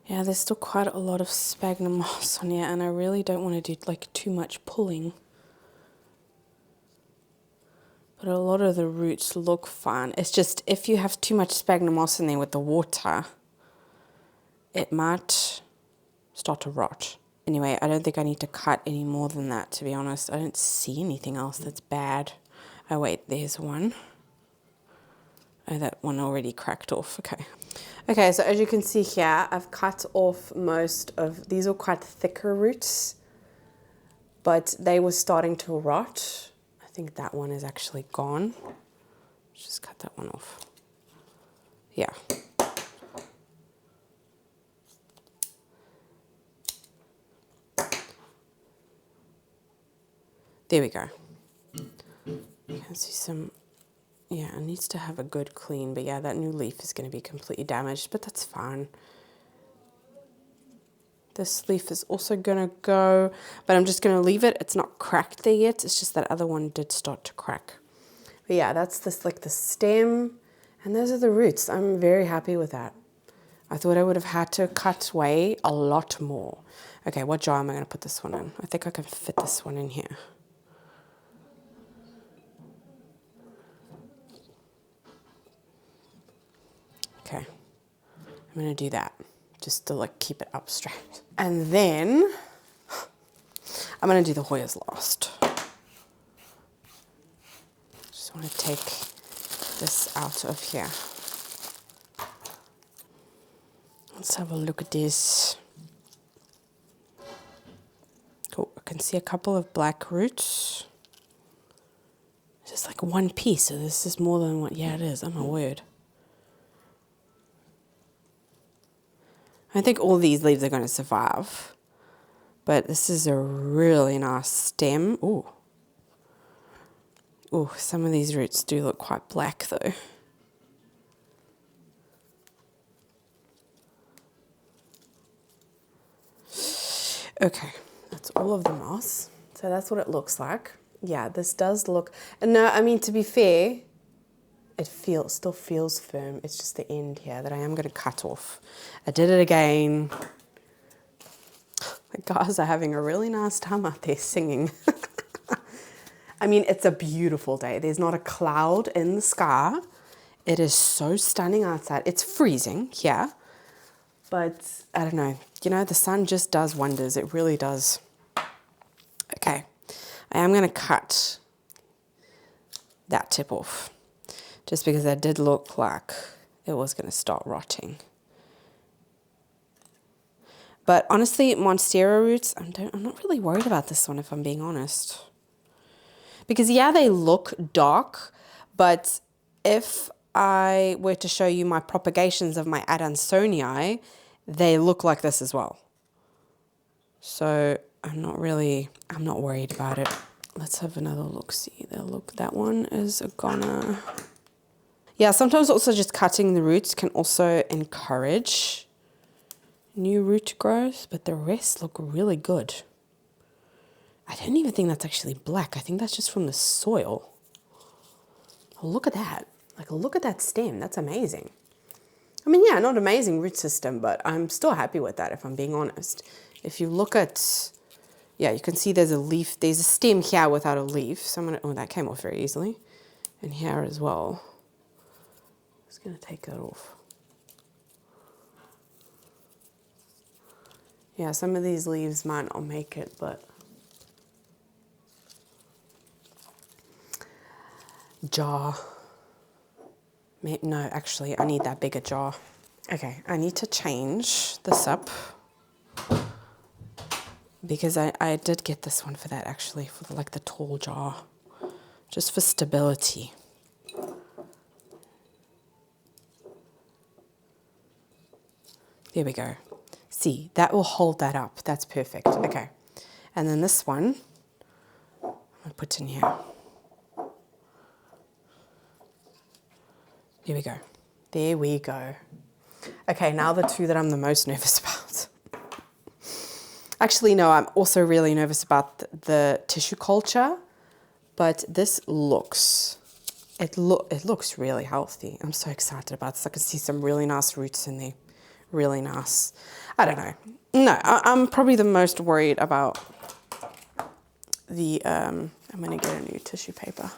Yeah, there's still quite a lot of sphagnum moss on here, and I really don't want to do like too much pulling. But a lot of the roots look fine. It's just if you have too much sphagnum moss in there with the water, it might start to rot. Anyway, I don't think I need to cut any more than that, to be honest. I don't see anything else that's bad. Oh wait, there's one. Oh, that one already cracked off, okay. Okay, so as you can see here, I've cut off most of, these are quite thicker roots, but they were starting to rot. I think that one is actually gone. Let's just cut that one off. Yeah. There we go. You can see some, yeah, it needs to have a good clean, but yeah, that new leaf is going to be completely damaged, but that's fine. This leaf is also going to go, but I'm just going to leave it. It's not cracked there yet. It's just that other one did start to crack. But yeah, that's this like the stem, and those are the roots. I'm very happy with that. I thought I would have had to cut away a lot more. Okay, what jar am I going to put this one in? I think I can fit this one in here. Okay, I'm going to do that just to like keep it up straight. And then I'm going to do the Hoyas last. Just want to take this out of here. Let's have a look at this. Cool, I can see a couple of black roots. It's just like one piece, so this is more than one. Yeah, it is, oh my word. I think all these leaves are going to survive, but this is a really nice stem. Ooh. Ooh, some of these roots do look quite black though. Okay, that's all of the moss. So that's what it looks like. Yeah, this does look, and no, I mean, to be fair, it still feels firm. It's just the end here that I am going to cut off. I did it again. The guys are having a really nice time out there singing. I mean, it's a beautiful day. There's not a cloud in the sky. It is so stunning outside. It's freezing here, but I don't know. You know, the sun just does wonders. It really does. Okay, I am going to cut that tip off, just because that did look like it was going to start rotting. But honestly, Monstera roots, I'm not really worried about this one, if I'm being honest. Because yeah, they look dark, but if I were to show you my propagations of my Adansonii, they look like this as well. So I'm not worried about it. Let's have another look, see. That one is a goner. Yeah, sometimes also just cutting the roots can also encourage new root growth, but the rest look really good. I don't even think that's actually black. I think that's just from the soil. Oh, look at that. Like, look at that stem. That's amazing. I mean, yeah, not amazing root system, but I'm still happy with that, if I'm being honest. If you look at, yeah, you can see there's a leaf. There's a stem here without a leaf. So I'm gonna, oh, that came off very easily. And here as well. I'm just gonna take that off. Yeah, some of these leaves might not make it, but jar. No, actually, I need that bigger jar. Okay, I need to change this up because I did get this one for that, actually, for like the tall jar, just for stability. There we go. See, that will hold that up. That's perfect. Okay, and then this one, I'll put in here. There we go. There we go. Okay, now the two that I'm the most nervous about. Actually, no, I'm also really nervous about the tissue culture, but this looks, it looks really healthy. I'm so excited about this. I can see some really nice roots in there. Really nice. I don't know. No, I'm probably the most worried about the, I'm going to get a new tissue paper.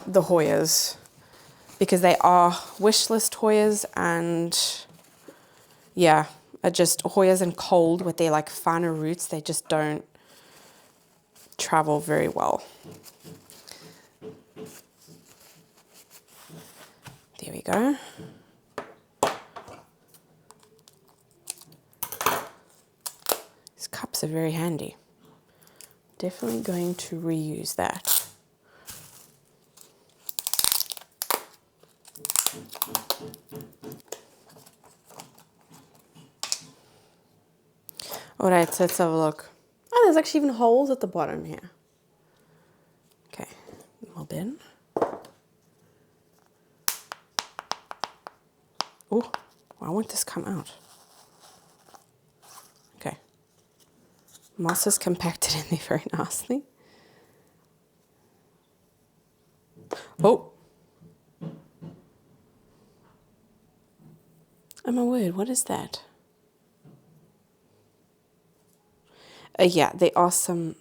The Hoyas. Because they are wish list Hoyas, and yeah, are just Hoyas and cold with their like finer roots. They just don't travel very well. There we go. These cups are very handy. Definitely going to reuse that. All right, so let's have a look. Oh, there's actually even holes at the bottom here. Okay, more bin. Oh, why won't this come out? Okay. Moss is compacted in there very nicely. Oh. Oh my word, what is that? Yeah, they are some...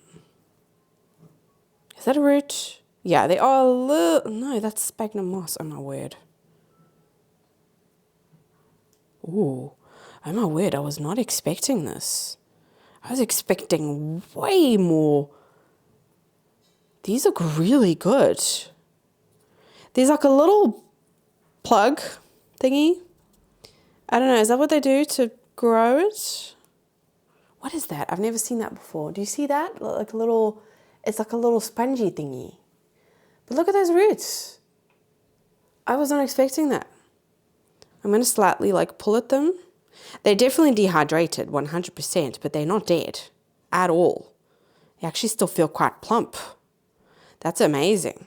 Is that a root? Yeah, they are a little... No, that's sphagnum moss. Oh my word. Ooh. Oh my word, I was not expecting this. I was expecting way more. These look really good. There's like a little plug thingy. I don't know, is that what they do to grow it? What is that? I've never seen that before. Do you see that? Like a little, it's like a little spongy thingy. But look at those roots. I was not expecting that. I'm going to slightly like pull at them. They're definitely dehydrated, 100%, but they're not dead at all. They actually still feel quite plump. That's amazing.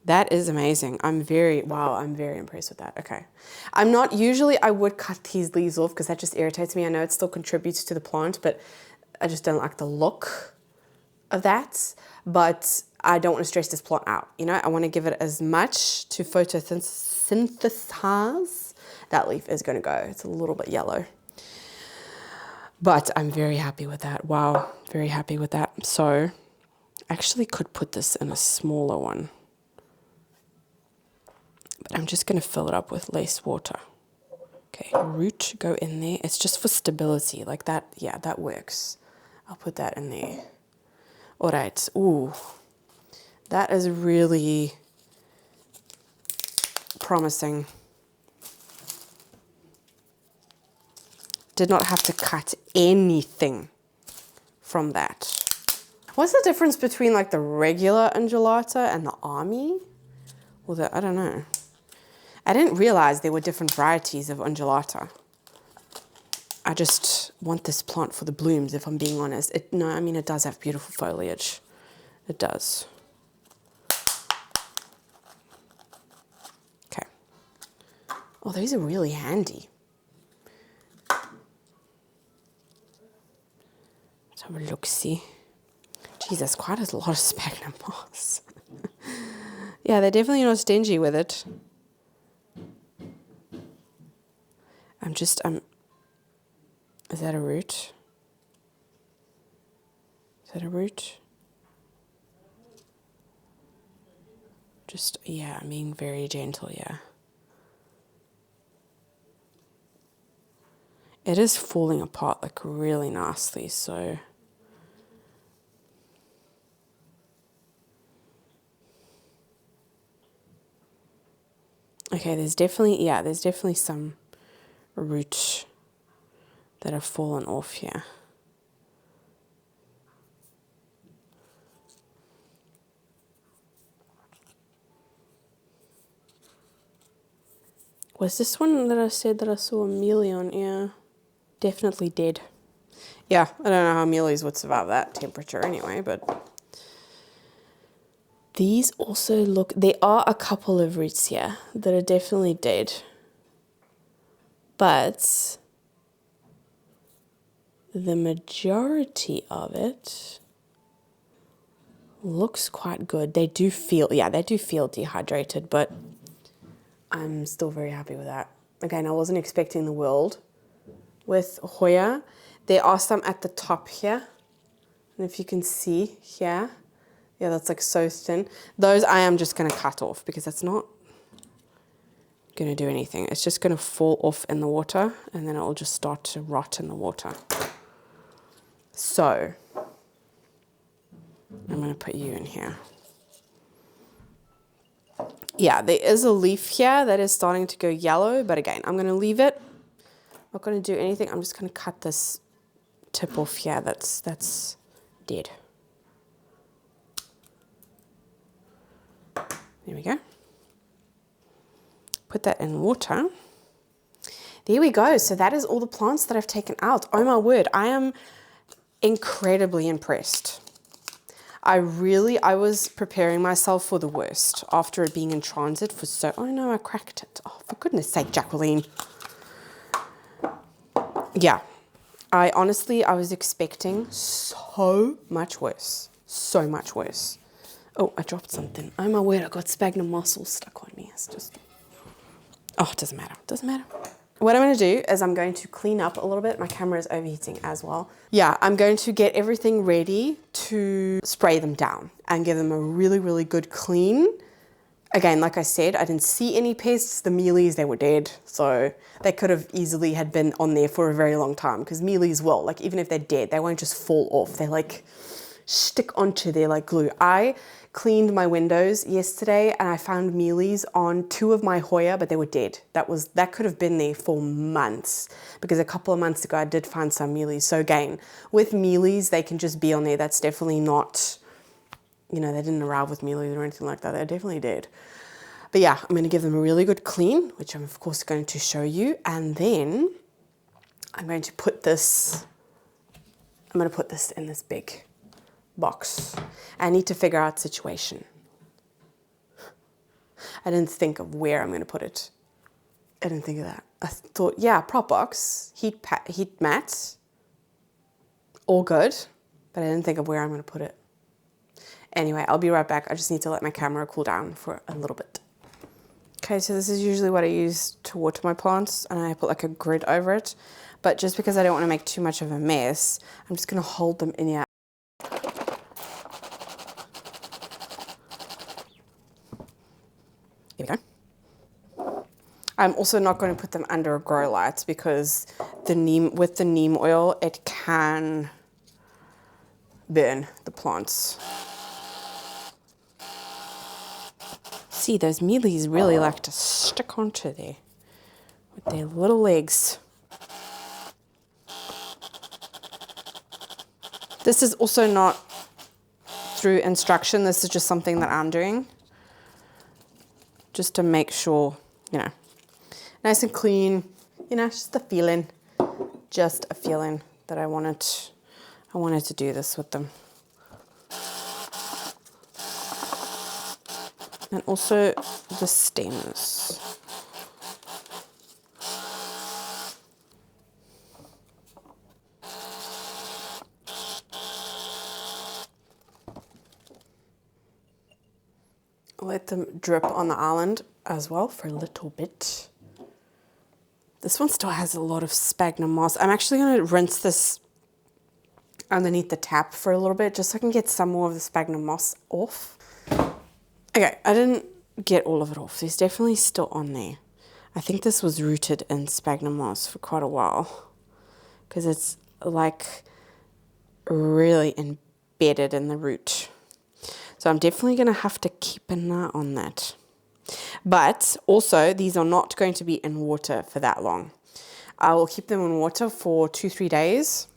That is amazing. I'm very impressed with that. Okay. I'm not, usually I would cut these leaves off because that just irritates me. I know it still contributes to the plant, but I just don't like the look of that. But I don't want to stress this plant out. You know, I want to give it as much to photosynthesize. That leaf is going to go. It's a little bit yellow. But I'm very happy with that. Wow. Very happy with that. So I actually could put this in a smaller one. But I'm just going to fill it up with less water. Okay, root, go in there. It's just for stability, like that. Yeah, that works. I'll put that in there. All right. Ooh, that is really promising. Did not have to cut anything from that. What's the difference between like the regular undulata and the army? Or the, I don't know. I didn't realize there were different varieties of undulata. I just want this plant for the blooms, if I'm being honest. No, I mean, it does have beautiful foliage. It does. Okay. Oh, these are really handy. Let's have a look-see. Jesus, quite a lot of sphagnum moss. Yeah, they're definitely not stingy with it. Is that a root? Is that a root? Just, yeah, I'm being very gentle, yeah. It is falling apart like really nicely, so. Okay, there's definitely some roots that have fallen off here. Was this one that I said that I saw a mealy on? Yeah, definitely dead. Yeah, I don't know how mealies would survive that temperature anyway, but These also look, there are a couple of roots here that are definitely dead. But the majority of it looks quite good. They do feel dehydrated, but I'm still very happy with that. Again, I wasn't expecting the world with Hoya. There are some at the top here. And if you can see here, yeah, that's like so thin. Those I am just gonna cut off because that's not gonna do anything. It's just gonna fall off in the water and then it'll just start to rot in the water. So I'm gonna put you in here. Yeah, there is a leaf here that is starting to go yellow, but again, I'm gonna leave it. I'm not gonna do anything. I'm just gonna cut this tip off here that's dead. There we go. Put that in water. There we go. So that is all the plants that I've taken out. Oh my word, I am incredibly impressed. I was preparing myself for the worst after it being in transit for oh no, I cracked it. Oh, for goodness sake, Jacqueline. Yeah, I was expecting so much worse. So much worse. Oh, I dropped something. Oh my word, I got sphagnum moss all stuck on me. It's just, oh, it doesn't matter. It doesn't matter. What I'm going to do is I'm going to clean up a little bit. My camera is overheating as well. Yeah, I'm going to get everything ready to spray them down and give them a really, really good clean. Again, like I said, I didn't see any pests. The mealies, they were dead. So they could have easily had been on there for a very long time because mealies will, like even if they're dead, they won't just fall off. They like stick onto there like glue. I cleaned my windows yesterday and I found mealies on 2 of my Hoya, but they were dead. That could have been there for months because a couple of months ago I did find some mealies. So again, with mealies, they can just be on there. That's definitely not, you know, they didn't arrive with mealies or anything like that. They're definitely dead. But yeah, I'm going to give them a really good clean, which I'm of course going to show you. And then I'm going to put this in this big box. I need to figure out situation. I didn't think of where I'm going to put it. I didn't think of that. I thought, yeah, prop box, heat mat, all good, but I didn't think of where I'm going to put it. Anyway, I'll be right back. I just need to let my camera cool down for a little bit. Okay, so this is usually what I use to water my plants, and I put like a grid over it. But just because I don't want to make too much of a mess, I'm just going to hold them in here. Here we go. I'm also not going to put them under a grow light because with the neem oil, it can burn the plants. See, those mealies really like to stick onto there with their little legs. This is also not through instruction. This is just something that I'm doing just to make sure, you know, nice and clean, you know, just a feeling that I wanted to do this with them. And also the stems. Let them drip on the island as well for a little bit. This one still has a lot of sphagnum moss. I'm actually going to rinse this underneath the tap for a little bit just so I can get some more of the sphagnum moss off. Okay, I didn't get all of it off. There's definitely still on there. I think this was rooted in sphagnum moss for quite a while because it's like really embedded in the root. So I'm definitely going to have to keep an eye on that. But also, these are not going to be in water for that long. I will keep them in water for 2-3 days.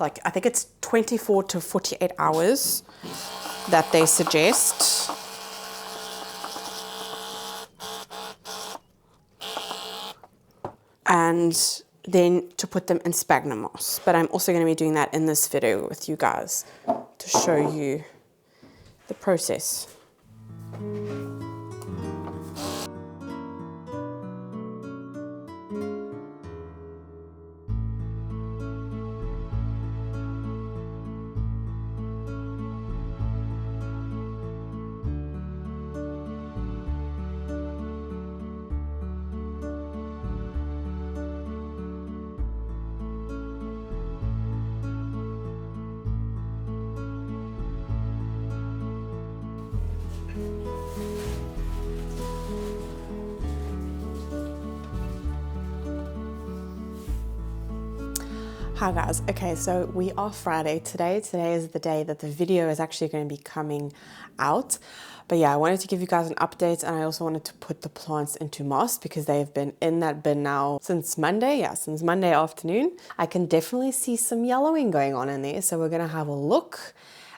Like, I think it's 24 to 48 hours that they suggest. And then to put them in sphagnum moss. But I'm also going to be doing that in this video with you guys to show you the process. Hi guys, okay, so we are Friday today. Today is the day that the video is actually going to be coming out. But yeah, I wanted to give you guys an update, and I also wanted to put the plants into moss because they've been in that bin now since Monday. Yeah, since Monday afternoon. I can definitely see some yellowing going on in there. So we're going to have a look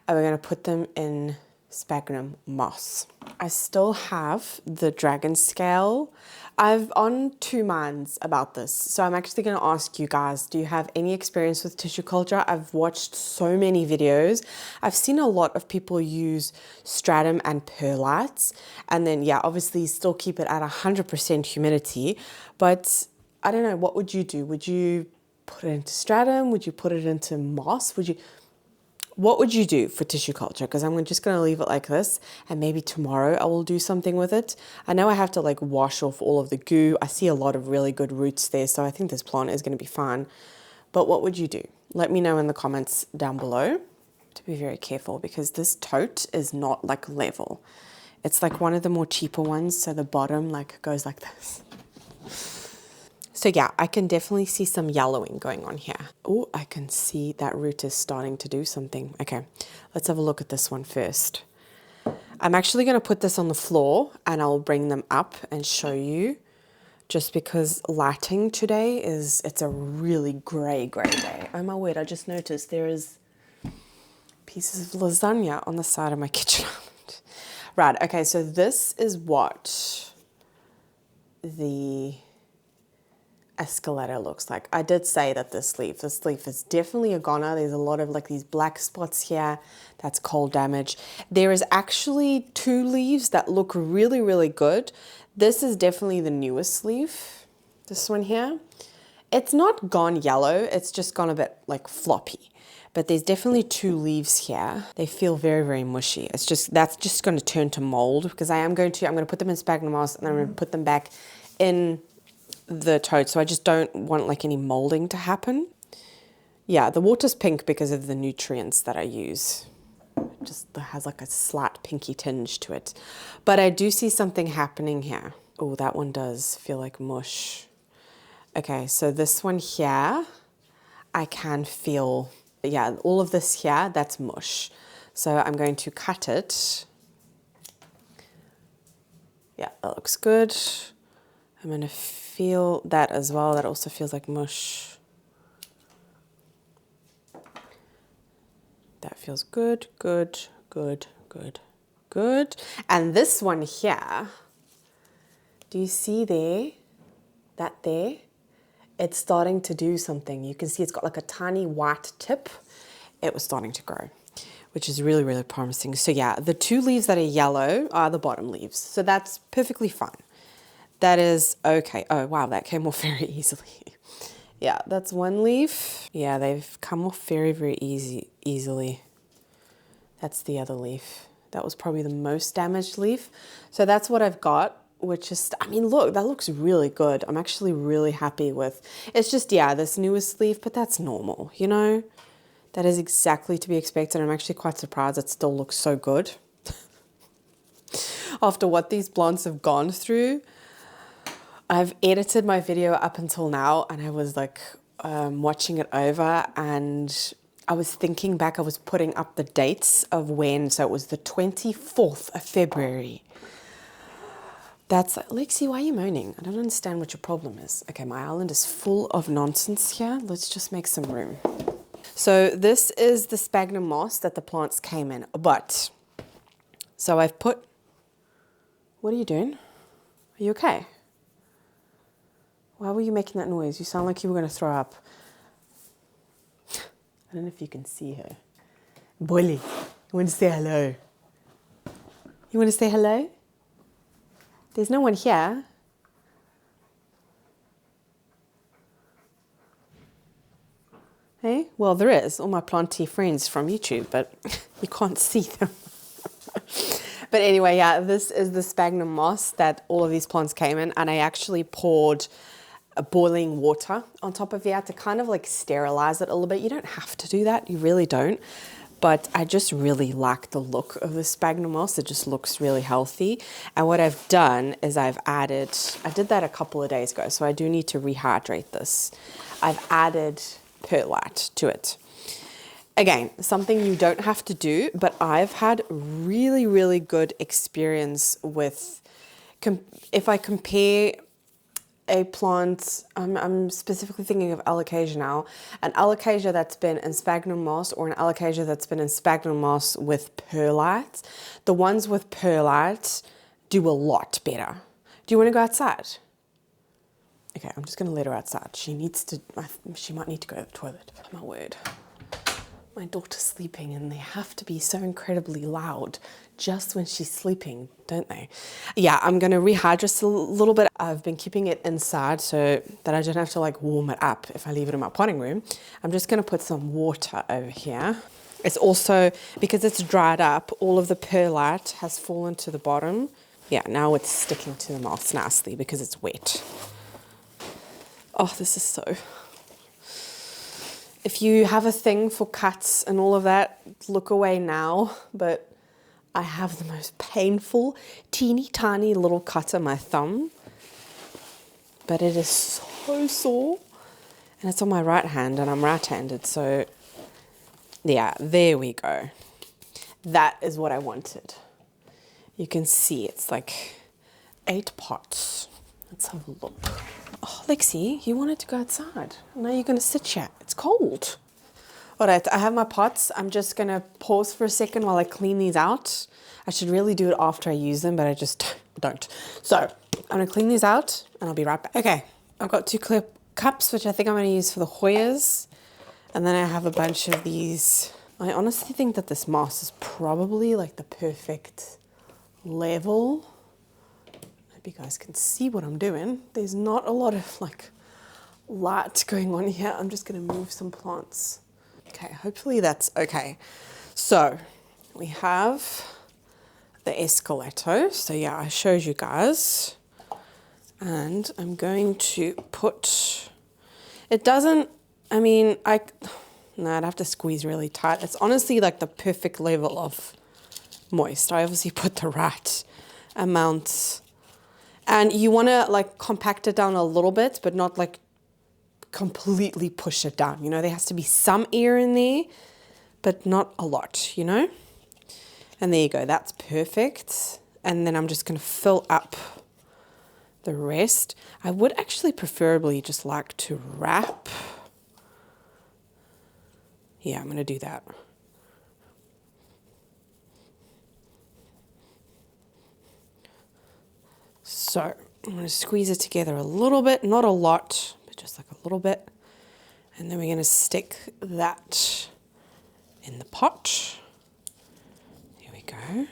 and we're going to put them in sphagnum moss. I still have the dragon scale. I've on two minds about this. So I'm actually going to ask you guys, do you have any experience with tissue culture? I've watched so many videos. I've seen a lot of people use stratum and perlites. And then, yeah, obviously still keep it at 100% humidity. But I don't know, what would you do? Would you put it into stratum? Would you put it into moss? What would you do for tissue culture? Because I'm just going to leave it like this, and maybe tomorrow I will do something with it. I know I have to like wash off all of the goo. I see a lot of really good roots there, so I think this plant is going to be fine. But what would you do? Let me know in the comments down below. To be very careful because this tote is not like level. It's like one of the more cheaper ones, so the bottom like goes like this. So yeah, I can definitely see some yellowing going on here. Oh, I can see that root is starting to do something. Okay, let's have a look at this one first. I'm actually going to put this on the floor and I'll bring them up and show you, just because lighting today it's a really grey day. Oh my word, I just noticed there is pieces of lasagna on the side of my kitchen. Right, okay, so this is what the esqueleto looks like. I did say that this leaf is definitely a goner. There's a lot of like these black spots here. That's cold damage. There is actually two leaves that look really, really good. This is definitely the newest leaf. This one here. It's not gone yellow. It's just gone a bit like floppy. But there's definitely two leaves here. They feel very, very mushy. That's just going to turn to mold because I'm going to put them in sphagnum moss and then I'm going to put them back in the tote, so I just don't want like any molding to happen. Yeah, the water's pink because of the nutrients that I use. It just has like a slight pinky tinge to it. But I do see something happening here. Oh, that one does feel like mush. Okay, so this one here, I can feel, yeah, all of this here, that's mush. So I'm going to cut it. Yeah, that looks good. I'm going to feel that as well. That also feels like mush. That feels good, good, good, good, good. And this one here, do you see there? That there? It's starting to do something. You can see it's got like a tiny white tip. It was starting to grow, which is really, really promising. So yeah, the two leaves that are yellow are the bottom leaves. So that's perfectly fine. That is okay. Oh, wow, that came off very easily. Yeah, that's one leaf. Yeah, they've come off very, very easily. That's the other leaf. That was probably the most damaged leaf. So that's what I've got, which is, I mean, look, that looks really good. I'm actually really happy with, it's just, yeah, this newest leaf, but that's normal, you know? That is exactly to be expected. I'm actually quite surprised it still looks so good. After what these plants have gone through, I've edited my video up until now and I was like watching it over and I was thinking back, I was putting up the dates of when, so it was the 24th of February. That's, Lexi, why are you moaning? I don't understand what your problem is. Okay, my island is full of nonsense here. Let's just make some room. So this is the sphagnum moss that the plants came in, but, so I've put, what are you doing? Are you okay? Why were you making that noise? You sound like you were going to throw up. I don't know if you can see her. Bolly, you want to say hello? You want to say hello? There's no one here. Hey? Well, there is. All my planty friends from YouTube, but you can't see them. But anyway, yeah, this is the sphagnum moss that all of these plants came in, and I actually poured boiling water on top of it to kind of like sterilize it a little bit. You don't have to do that, you really don't. But I just really like the look of the sphagnum moss. It just looks really healthy. And what I've done is I did that a couple of days ago, so I do need to rehydrate this. I've added perlite to it. Again, something you don't have to do, but I've had really, really good experience with, if I compare a plant, I'm specifically thinking of Alocasia now, an Alocasia that's been in sphagnum moss or an Alocasia that's been in sphagnum moss with perlite. The ones with perlite do a lot better. Do you want to go outside? Okay, I'm just going to let her outside. She might need to go to the toilet. My word. My daughter's sleeping and they have to be so incredibly loud just when she's sleeping, don't they? Yeah, I'm going to rehydrate a little bit. I've been keeping it inside so that I don't have to like warm it up if I leave it in my potting room. I'm just going to put some water over here. It's also, because it's dried up, all of the perlite has fallen to the bottom. Yeah, now it's sticking to the moss nicely because it's wet. Oh, this is so... If you have a thing for cuts and all of that, look away now, but I have the most painful, teeny tiny little cut on my thumb, but it is so sore, and it's on my right hand, and I'm right-handed, so yeah, there we go. That is what I wanted. You can see it's like 8 pots. Let's have a look. Oh, Lexi, you wanted to go outside. Now you're going to sit here. It's cold. All right, I have my pots. I'm just going to pause for a second while I clean these out. I should really do it after I use them, but I just don't. So I'm going to clean these out and I'll be right back. Okay, I've got 2 clear cups, which I think I'm going to use for the Hoyas. And then I have a bunch of these. I honestly think that this moss is probably like the perfect level. You guys can see what I'm doing. There's not a lot of like light going on here. I'm just going to move some plants. Okay, hopefully that's okay. So we have the esqueleto. So yeah, I showed you guys. And I'm going to put, it doesn't, I mean, no, I'd have to squeeze really tight. It's honestly like the perfect level of moist. I obviously put the right amount. And you want to like compact it down a little bit, but not like completely push it down. You know, there has to be some air in there, but not a lot, you know? And there you go, that's perfect. And then I'm just going to fill up the rest. I would actually preferably just like to wrap. Yeah, I'm going to do that. So I'm going to squeeze it together a little bit, not a lot, but just like a little bit. And then we're going to stick that in the pot. There we go.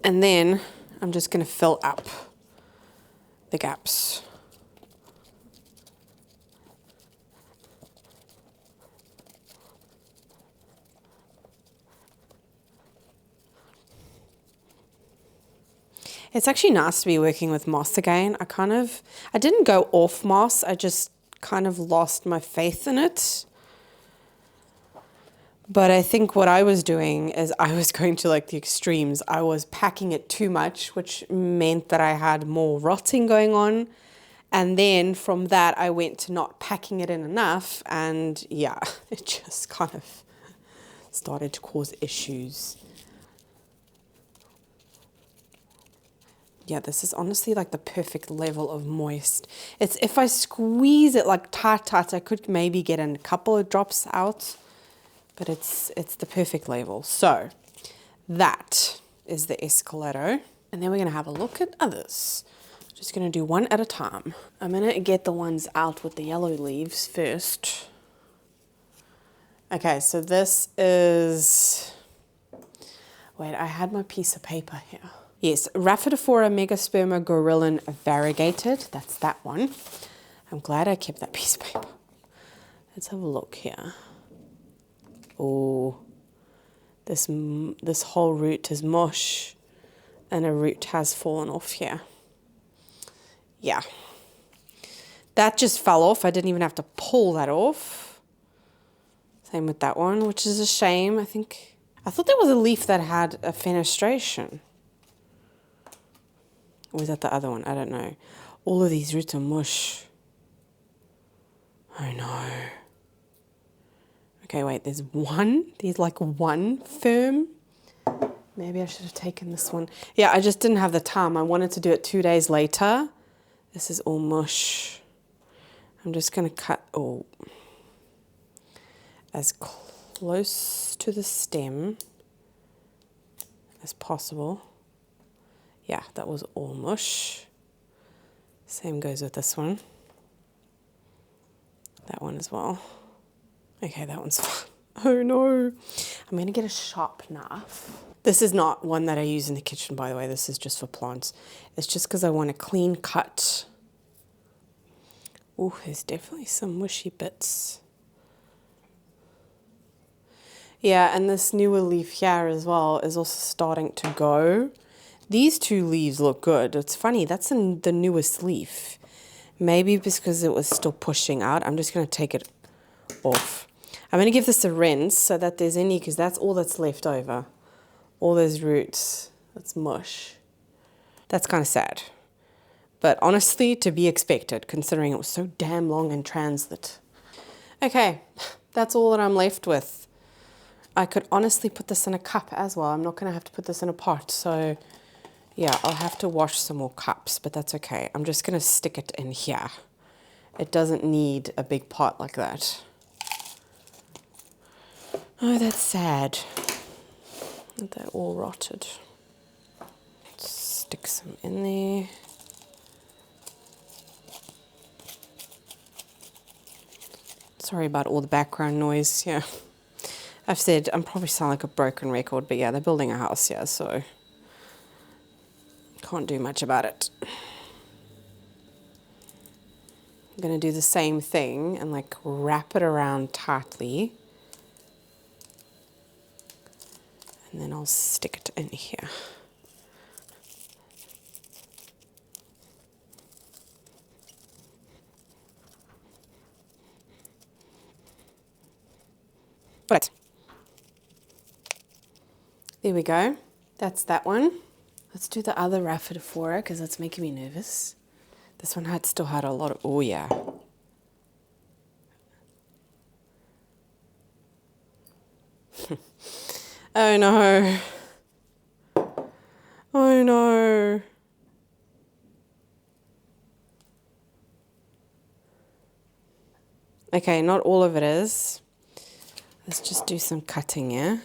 And then I'm just going to fill up the gaps. It's actually nice to be working with moss again. I didn't go off moss, I just kind of lost my faith in it. But I think what I was doing is I was going to like the extremes. I was packing it too much, which meant that I had more rotting going on. And then from that, I went to not packing it in enough. And yeah, it just kind of started to cause issues. Yeah, this is honestly like the perfect level of moist. It's if I squeeze it like tight, I could maybe get a couple of drops out, but it's the perfect level. So that is the esqueleto. And then we're going to have a look at others. Just going to do one at a time. I'm going to get the ones out with the yellow leaves first. Okay, so this is Wait, I had my piece of paper here. Yes, Rhaphidophora megasperma gorlin variegated. That's that one. I'm glad I kept that piece of paper. Let's have a look here. Oh, this whole root is mush, and a root has fallen off here. Yeah, that just fell off. I didn't even have to pull that off. Same with that one, which is a shame. I thought there was a leaf that had a fenestration. Or was that the other one? I don't know. All of these roots are mush. Oh no. Okay, wait, there's one. There's like one firm. Maybe I should have taken this one. Yeah, I just didn't have the time. I wanted to do it 2 days later. This is all mush. I'm just going to cut as close to the stem as possible. Yeah, that was all mush. Same goes with this one. That one as well. Okay, that one's fine. Oh no. I'm going to get a sharp knife. This is not one that I use in the kitchen, by the way. This is just for plants. It's just because I want a clean cut. Oh, there's definitely some mushy bits. Yeah, and this newer leaf here as well is also starting to go. These two leaves look good. It's funny, that's the newest leaf. Maybe because it was still pushing out. I'm just going to take it off. I'm going to give this a rinse so that there's any, because that's all that's left over. All those roots, that's mush. That's kind of sad. But honestly, to be expected, considering it was so damn long in transit. Okay, that's all that I'm left with. I could honestly put this in a cup as well. I'm not going to have to put this in a pot. So yeah, I'll have to wash some more cups, but that's okay. I'm just going to stick it in here. It doesn't need a big pot like that. Oh, that's sad. They're all rotted. Stick some in there. Sorry about all the background noise. Yeah, I've said I'm probably sound like a broken record, but yeah, they're building a house, yeah, so can't do much about it. I'm gonna do the same thing and like wrap it around tightly, and then I'll stick it in here. Right. There we go. That's that one. Let's do the other Rhaphidophora because that's making me nervous. This one still had a lot of, oh yeah. Oh no. Oh no. Okay, not all of it is. Let's just do some cutting, yeah?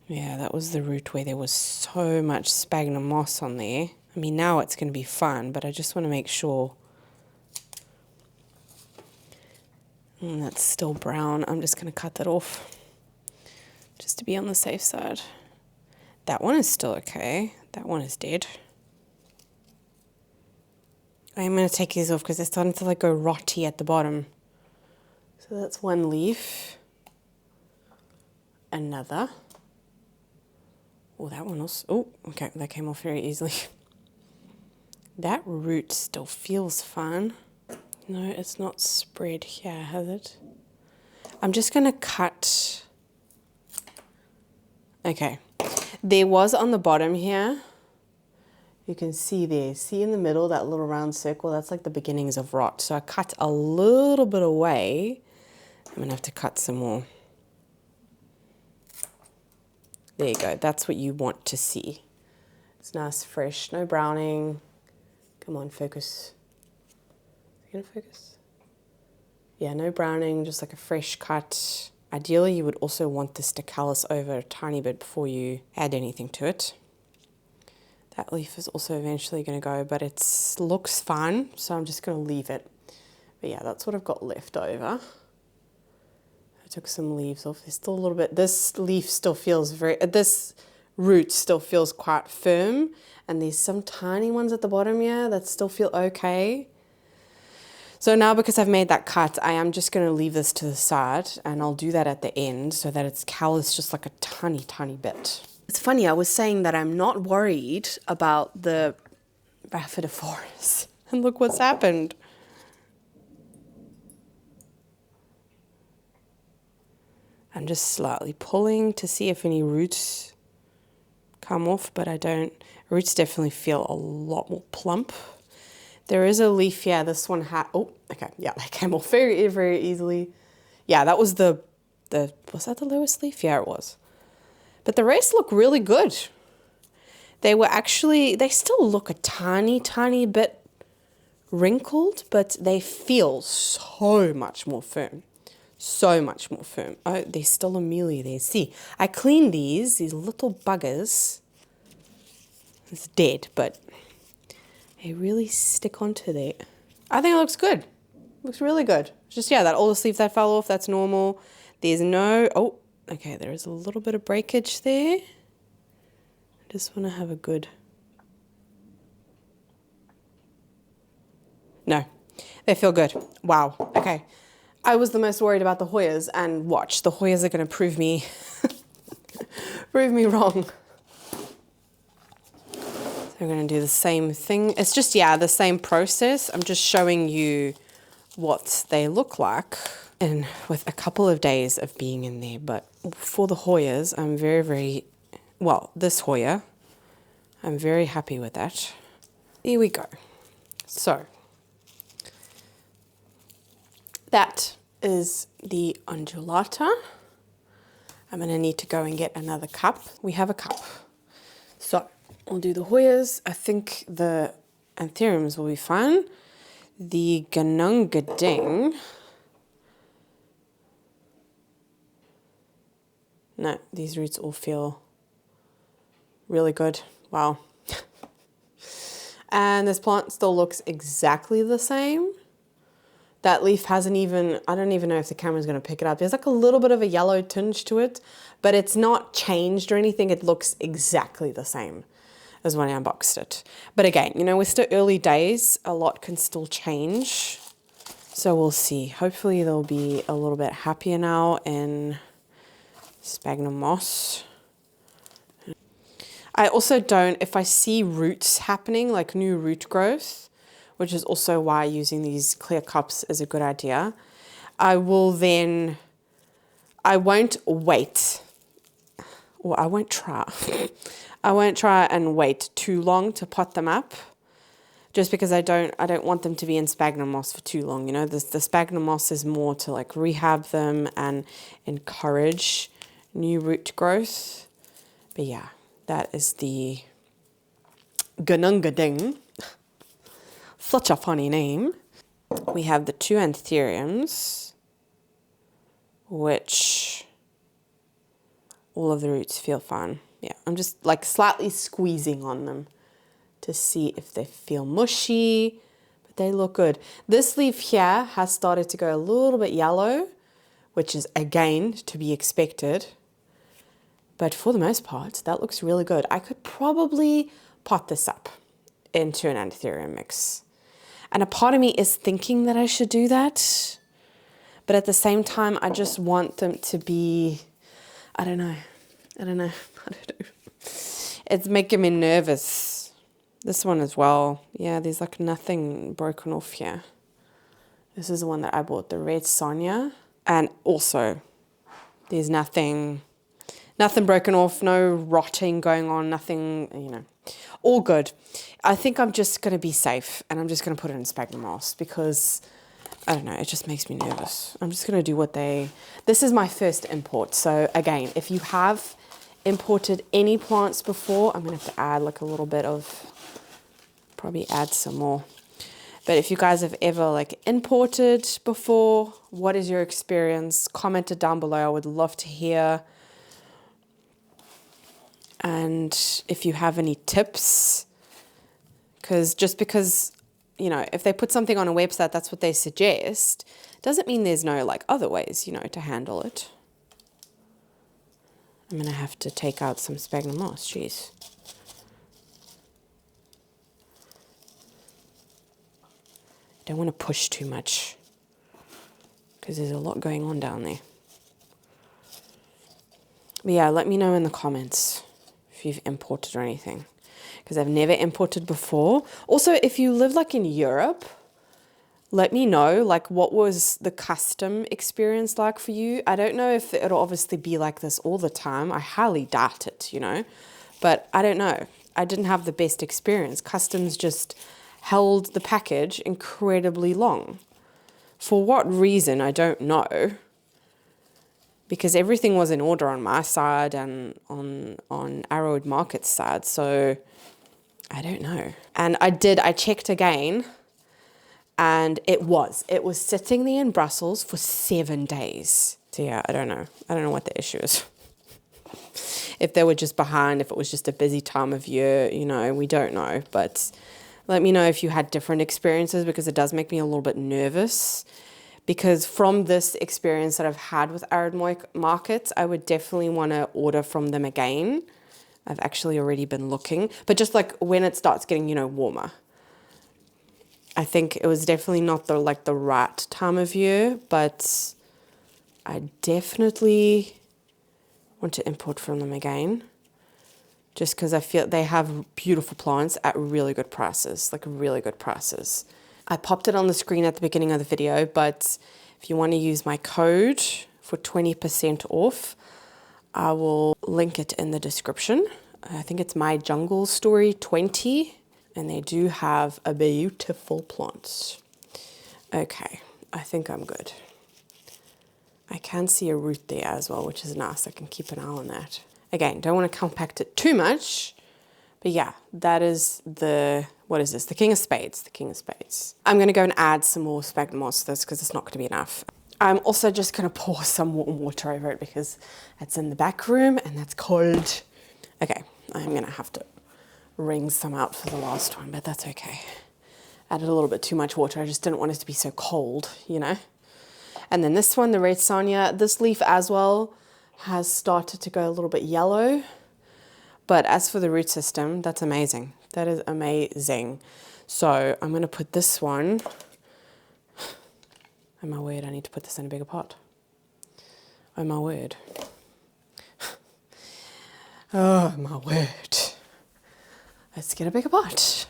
Yeah, that was the root where there was so much sphagnum moss on there. I mean, now it's going to be fun, but I just want to make sure. That's still brown. I'm just going to cut that off just to be on the safe side. That one is still okay. That one is dead. I'm going to take these off because they're starting to like go rotty at the bottom. So that's one leaf. Another. Oh, that one also. Oh, okay, that came off very easily. That root still feels fun. No, it's not spread here, has it? I'm just going to cut. Okay. There was on the bottom here. You can see there, see in the middle, that little round circle, that's like the beginnings of rot. So I cut a little bit away. I'm gonna have to cut some more. There you go, that's what you want to see. It's nice, fresh, no browning. Come on, focus. Is it gonna focus? Yeah, no browning, just like a fresh cut. Ideally, you would also want this to callus over a tiny bit before you add anything to it. That leaf is also eventually going to go, but it looks fine, so I'm just going to leave it. But yeah, that's what I've got left over. took some leaves off. There's still a little bit, this leaf still feels this root still feels quite firm. And there's some tiny ones at the bottom here that still feel okay. So now because I've made that cut, I am just going to leave this to the side, and I'll do that at the end so that it's calloused just like a tiny, tiny bit. It's funny, I was saying that I'm not worried about the Rhaphidophora, and look what's happened. I'm just slightly pulling to see if any roots come off, but I don't. Roots definitely feel a lot more plump. There is a leaf here. This one had, oh, okay, yeah, that came off very, very easily. Yeah, that was was that the lowest leaf? Yeah, it was. But the rest look really good. They still look a tiny, tiny bit wrinkled, but they feel so much more firm. So much more firm. Oh, there's still a mealy there. See, I cleaned these little buggers. It's dead, but they really stick onto there. I think it looks good. Looks really good. Just, yeah, that older leaf that fell off, that's normal. There's no, oh, okay, there is a little bit of breakage there. I just want to have a good, no, they feel good. Wow, okay. I was the most worried about the Hoyas, and watch, the Hoyas are going to prove me, prove me wrong. We're going to do the same thing. It's just, yeah, the same process. I'm just showing you what they look like, and with a couple of days of being in there. But for the Hoyas, I'm very, very, well, this Hoya, I'm very happy with that. Here we go. So that is the Undulata. I'm going to need to go and get another cup. We have a cup. So I'll do the Hoyas. I think the Anthuriums will be fine. The gunung gading. No, these roots all feel really good. Wow. And this plant still looks exactly the same. That leaf hasn't even, I don't even know if the camera's going to pick it up. There's like a little bit of a yellow tinge to it, but it's not changed or anything. It looks exactly the same as when I unboxed it. But again, you know, we're still early days. A lot can still change. So we'll see. Hopefully they'll be a little bit happier now in sphagnum moss. I also don't, if I see roots happening, like new root growth, which is also why using these clear cups is a good idea, I will then, I won't wait, or I won't try. I won't try and wait too long to pot them up, just because I don't want them to be in sphagnum moss for too long. You know, the sphagnum moss is more to like rehab them and encourage new root growth. But yeah, that is the Gunungading. Such a funny name. We have the two Anthuriums, which all of the roots feel fine. Yeah, I'm just like slightly squeezing on them to see if they feel mushy, but they look good. This leaf here has started to go a little bit yellow, which is again to be expected. But for the most part, that looks really good. I could probably pot this up into an Anthurium mix. And a part of me is thinking that I should do that. But at the same time, I just want them to be, I don't know. It's making me nervous. This one as well. Yeah, there's like nothing broken off here. This is the one that I bought, the red sonja. And also, there's nothing broken off, no rotting going on, nothing, you know, all good. I think I'm just going to be safe, and I'm just going to put it in sphagnum moss because, I don't know, it just makes me nervous. I'm just going to do what this is my first import. So again, if you have imported any plants before, I'm going to have to add like a little bit of, probably add some more. But if you guys have ever like imported before, what is your experience? Comment it down below. I would love to hear. And if you have any tips, because you know, if they put something on a website, that's what they suggest, doesn't mean there's no like other ways, you know, to handle it. I'm going to have to take out some sphagnum moss, jeez. Don't want to push too much because there's a lot going on down there. But yeah, let me know in the comments if you've imported or anything, because I've never imported before. Also, if you live like in Europe, let me know like what was the custom experience like for you. I don't know if it'll obviously be like this all the time. I highly doubt it, you know, but I don't know. I didn't have the best experience. Customs just held the package incredibly long. For what reason, I don't know. Because everything was in order on my side and on Aroid Market's side. So I don't know. And I checked again, and it was sitting there in Brussels for 7 days. So yeah, I don't know. I don't know what the issue is. If they were just behind, if it was just a busy time of year, you know, we don't know. But let me know if you had different experiences, because it does make me a little bit nervous. Because from this experience that I've had with Aroid Market, I would definitely want to order from them again. I've actually already been looking, but just like when it starts getting, you know, warmer. I think it was definitely not the right time of year, but I definitely want to import from them again. Just because I feel they have beautiful plants at really good prices, like really good prices. I popped it on the screen at the beginning of the video, but if you want to use my code for 20% off, I will link it in the description. I think it's My Jungle Story 20, and they do have a beautiful plants. Okay, I think I'm good. I can see a root there as well, which is nice. I can keep an eye on that. Again, don't want to compact it too much, but yeah, that is the, what is this? The King of Spades, the King of Spades. I'm going to go and add some more sphagnum moss to this because it's not going to be enough. I'm also just going to pour some warm water over it because it's in the back room and that's cold. Okay, I'm going to have to wring some out for the last one, but that's okay. Added a little bit too much water. I just didn't want it to be so cold, you know? And then this one, the red sonja, this leaf as well has started to go a little bit yellow. But as for the root system, that's amazing. That is amazing. So I'm going to put this one. Oh my word, I need to put this in a bigger pot. Oh my word. Oh my word. Let's get a bigger pot.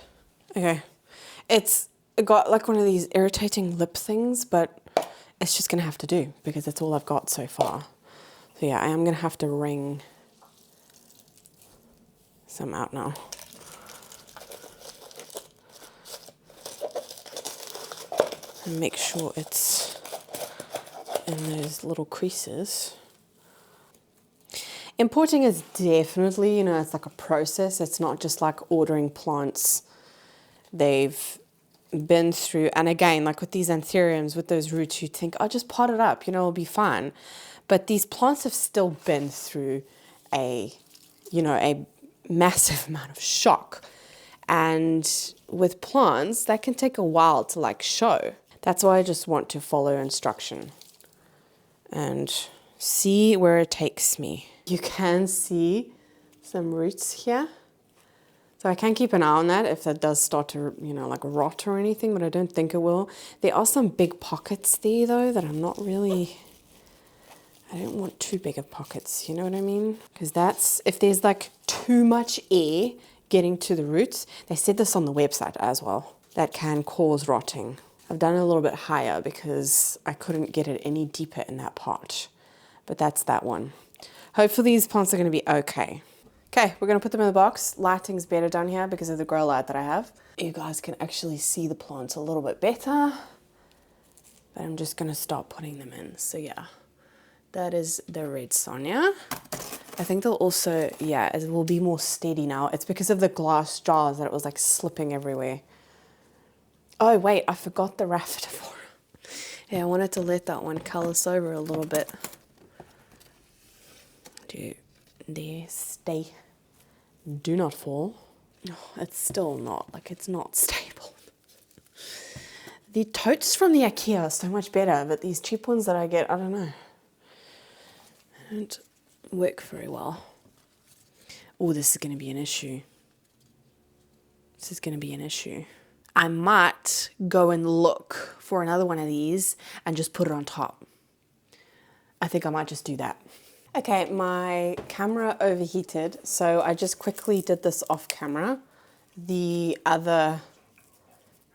Okay. It's got like one of these irritating lip things, but it's just going to have to do because that's all I've got so far. So yeah, I am going to have to wring some out now. And make sure it's in those little creases. Importing is definitely, you know, it's like a process. It's not just like ordering plants they've been through. And again, like with these anthuriums, with those roots, you think, oh, just pot it up, you know, it'll be fine. But these plants have still been through a massive amount of shock. And with plants, that can take a while to like show. That's why I just want to follow instruction and see where it takes me. You can see some roots here. So I can keep an eye on that if that does start to, you know, like rot or anything, but I don't think it will. There are some big pockets there though that I'm not really, I don't want too big of pockets, you know what I mean? Because that's, if there's like too much air getting to the roots, they said this on the website as well, that can cause rotting. I've done it a little bit higher because I couldn't get it any deeper in that pot, but that's that one. Hopefully these plants are going to be okay. Okay, we're going to put them in the box. Lighting's better down here because of the grow light that I have. You guys can actually see the plants a little bit better, but I'm just going to start putting them in. So yeah, that is the red sonja. I think they'll also, yeah, it will be more steady now. It's because of the glass jars that it was like slipping everywhere. Oh wait, I forgot the Rhaphidophora. Yeah, I wanted to let that one callus over a little bit. There, stay. Do not fall. No, it's still not, like it's not stable. The totes from the IKEA are so much better, but these cheap ones that I get, I don't know. They don't work very well. Oh, this is going to be an issue. This is going to be an issue. I might go and look for another one of these and just put it on top. I think I might just do that. Okay, my camera overheated, so I just quickly did this off camera. The other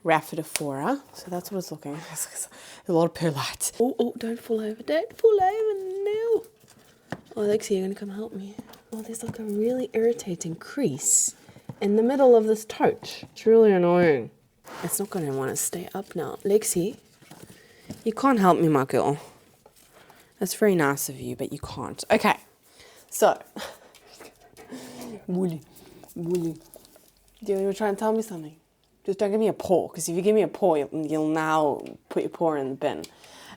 Rhaphidophora, so that's what it's looking like. There's a lot of perlite. Oh, don't fall over, no. Oh, Alexia, you're gonna come help me. Oh, there's like a really irritating crease in the middle of this tote. It's really annoying. It's not gonna wanna stay up now. Lexi, you can't help me, my girl. That's very nice of you, but you can't. Okay, so. Woolly. Do you want to try and tell me something? Just don't give me a paw, because if you give me a paw, you'll now put your paw in the bin.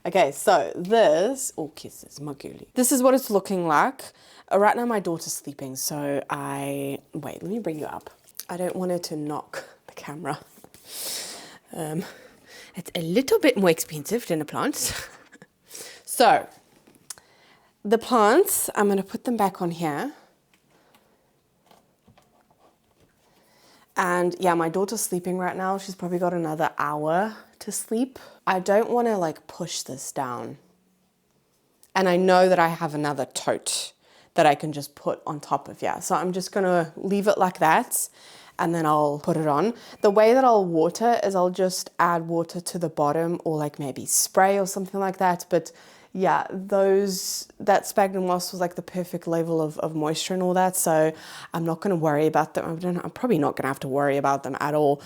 Okay, so this, oh kisses, my girlie. This is what it's looking like. Right now my daughter's sleeping, so wait, let me bring you up. I don't want her to knock the camera. It's a little bit more expensive than the plants. So, the plants, I'm going to put them back on here. And yeah, my daughter's sleeping right now. She's probably got another hour to sleep. I don't want to like push this down. And I know that I have another tote that I can just put on top of here. So I'm just going to leave it like that. And then I'll put it on. The way that I'll water is I'll just add water to the bottom or like maybe spray or something like that. But yeah, that sphagnum moss was like the perfect level of moisture and all that. So I'm not going to worry about them. I'm probably not going to have to worry about them at all.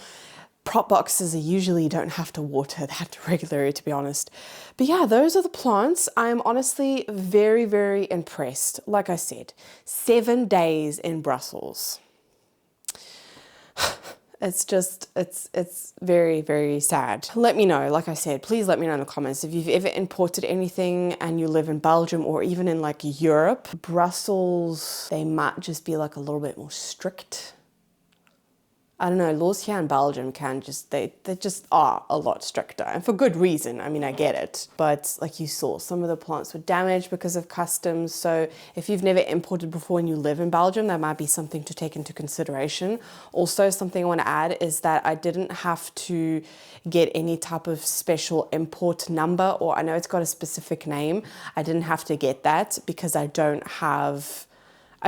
Prop boxes usually don't have to water that regularly, to be honest. But yeah, those are the plants. I'm honestly very, very impressed. Like I said, 7 days in Brussels. It's very, very sad. Let me know, like I said, please let me know in the comments if you've ever imported anything and you live in Belgium or even in like Europe. Brussels, they might just be like a little bit more strict. I don't know, laws here in Belgium they just are a lot stricter, and for good reason. I mean, I get it. But like you saw, some of the plants were damaged because of customs. So if you've never imported before and you live in Belgium, that might be something to take into consideration. Also, something I want to add is that I didn't have to get any type of special import number, or I know it's got a specific name. I didn't have to get that because I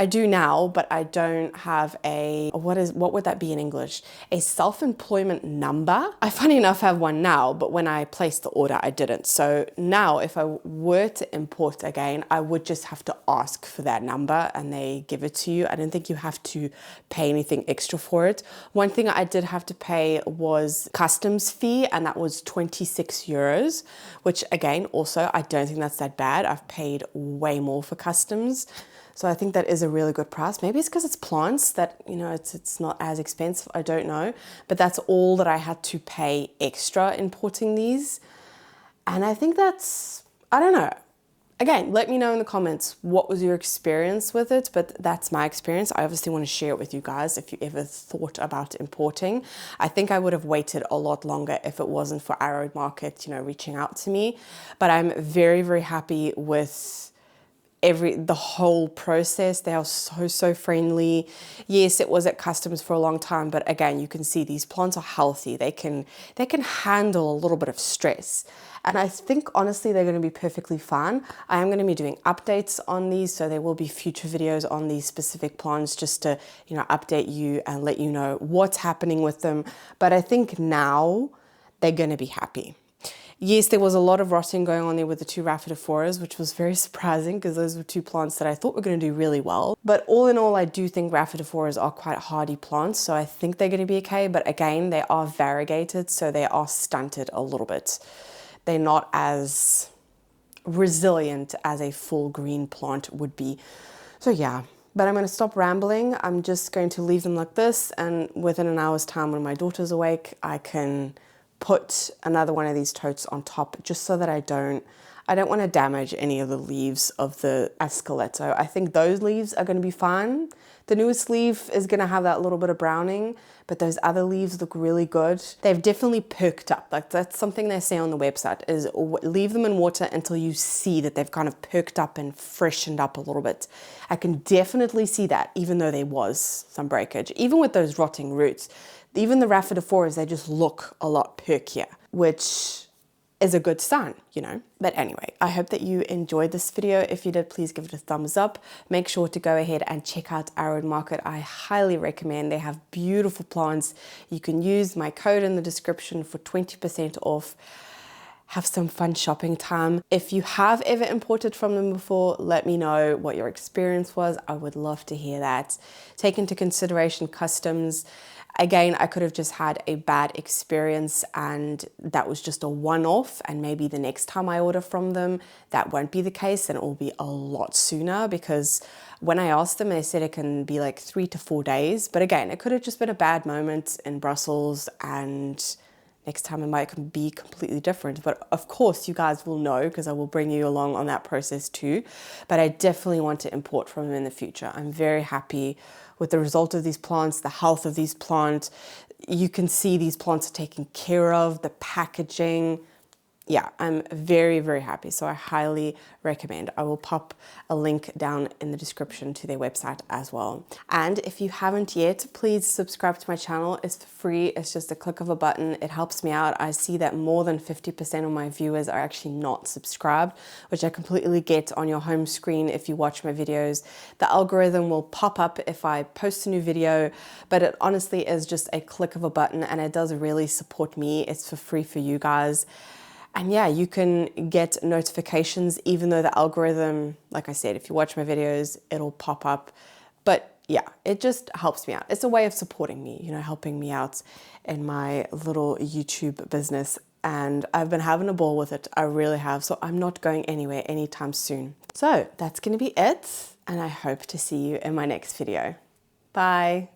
do now, but I don't have what would that be in English? A self-employment number. I, funny enough, have one now, but when I placed the order, I didn't. So now if I were to import again, I would just have to ask for that number and they give it to you. I don't think you have to pay anything extra for it. One thing I did have to pay was customs fee, and that was 26 euros, which again, also, I don't think that's that bad. I've paid way more for customs. So I think that is a really good price. Maybe it's because it's plants that, you know, it's not as expensive. I don't know. But that's all that I had to pay extra importing these. And I think I don't know. Again, let me know in the comments what was your experience with it, but that's my experience. I obviously want to share it with you guys if you ever thought about importing. I think I would have waited a lot longer if it wasn't for Aroid Market, you know, reaching out to me. But I'm very, very happy with the whole process. They are so friendly. Yes, it was at customs for a long time, but again, you can see these plants are healthy. They can handle a little bit of stress. And I think honestly they're going to be perfectly fine. I am going to be doing updates on these, so there will be future videos on these specific plants just to, you know, update you and let you know what's happening with them. But I think now they're going to be happy. Yes, there was a lot of rotting going on there with the two Rhaphidophoras, which was very surprising because those were two plants that I thought were going to do really well. But all in all, I do think Rhaphidophoras are quite hardy plants, so I think they're going to be okay. But again, they are variegated, so they are stunted a little bit. They're not as resilient as a full green plant would be. So yeah, but I'm going to stop rambling. I'm just going to leave them like this, and within an hour's time when my daughter's awake, I can put another one of these totes on top just so that I don't I don't want to damage any of the leaves of the esqueleto. I think those leaves are going to be fine. The newest leaf is going to have that little bit of browning, but those other leaves look really good. They've definitely perked up. Like that's something they say on the website is leave them in water until you see that they've kind of perked up and freshened up a little bit. I can definitely see that even though there was some breakage. Even with those rotting roots, even the Rhaphidophoras, they just look a lot perkier, which is a good sign, you know. But anyway, I hope that you enjoyed this video. If you did, please give it a thumbs up. Make sure to go ahead and check out Aroid Market. I highly recommend. They have beautiful plants. You can use my code in the description for 20% off. Have some fun shopping time. If you have ever imported from them before, let me know what your experience was. I would love to hear that. Take into consideration customs. Again, I could have just had a bad experience and that was just a one-off, and maybe the next time I order from them, that won't be the case and it will be a lot sooner, because when I asked them, they said it can be like 3 to 4 days. But again, it could have just been a bad moment in Brussels and next time it might be completely different. But of course you guys will know because I will bring you along on that process too. But I definitely want to import from them in the future. I'm very happy with the result of these plants, the health of these plants. You can see these plants are taken care of, the packaging. Yeah, I'm very, very happy. So I highly recommend. I will pop a link down in the description to their website as well. And if you haven't yet, please subscribe to my channel. It's free. It's just a click of a button. It helps me out. I see that more than 50% of my viewers are actually not subscribed, which I completely get. On your home screen if you watch my videos, the algorithm will pop up if I post a new video, but it honestly is just a click of a button and it does really support me. It's for free for you guys. And yeah, you can get notifications even though the algorithm, like I said, if you watch my videos, it'll pop up. But yeah, it just helps me out. It's a way of supporting me, you know, helping me out in my little YouTube business. And I've been having a ball with it. I really have. So I'm not going anywhere anytime soon. So that's going to be it. And I hope to see you in my next video. Bye.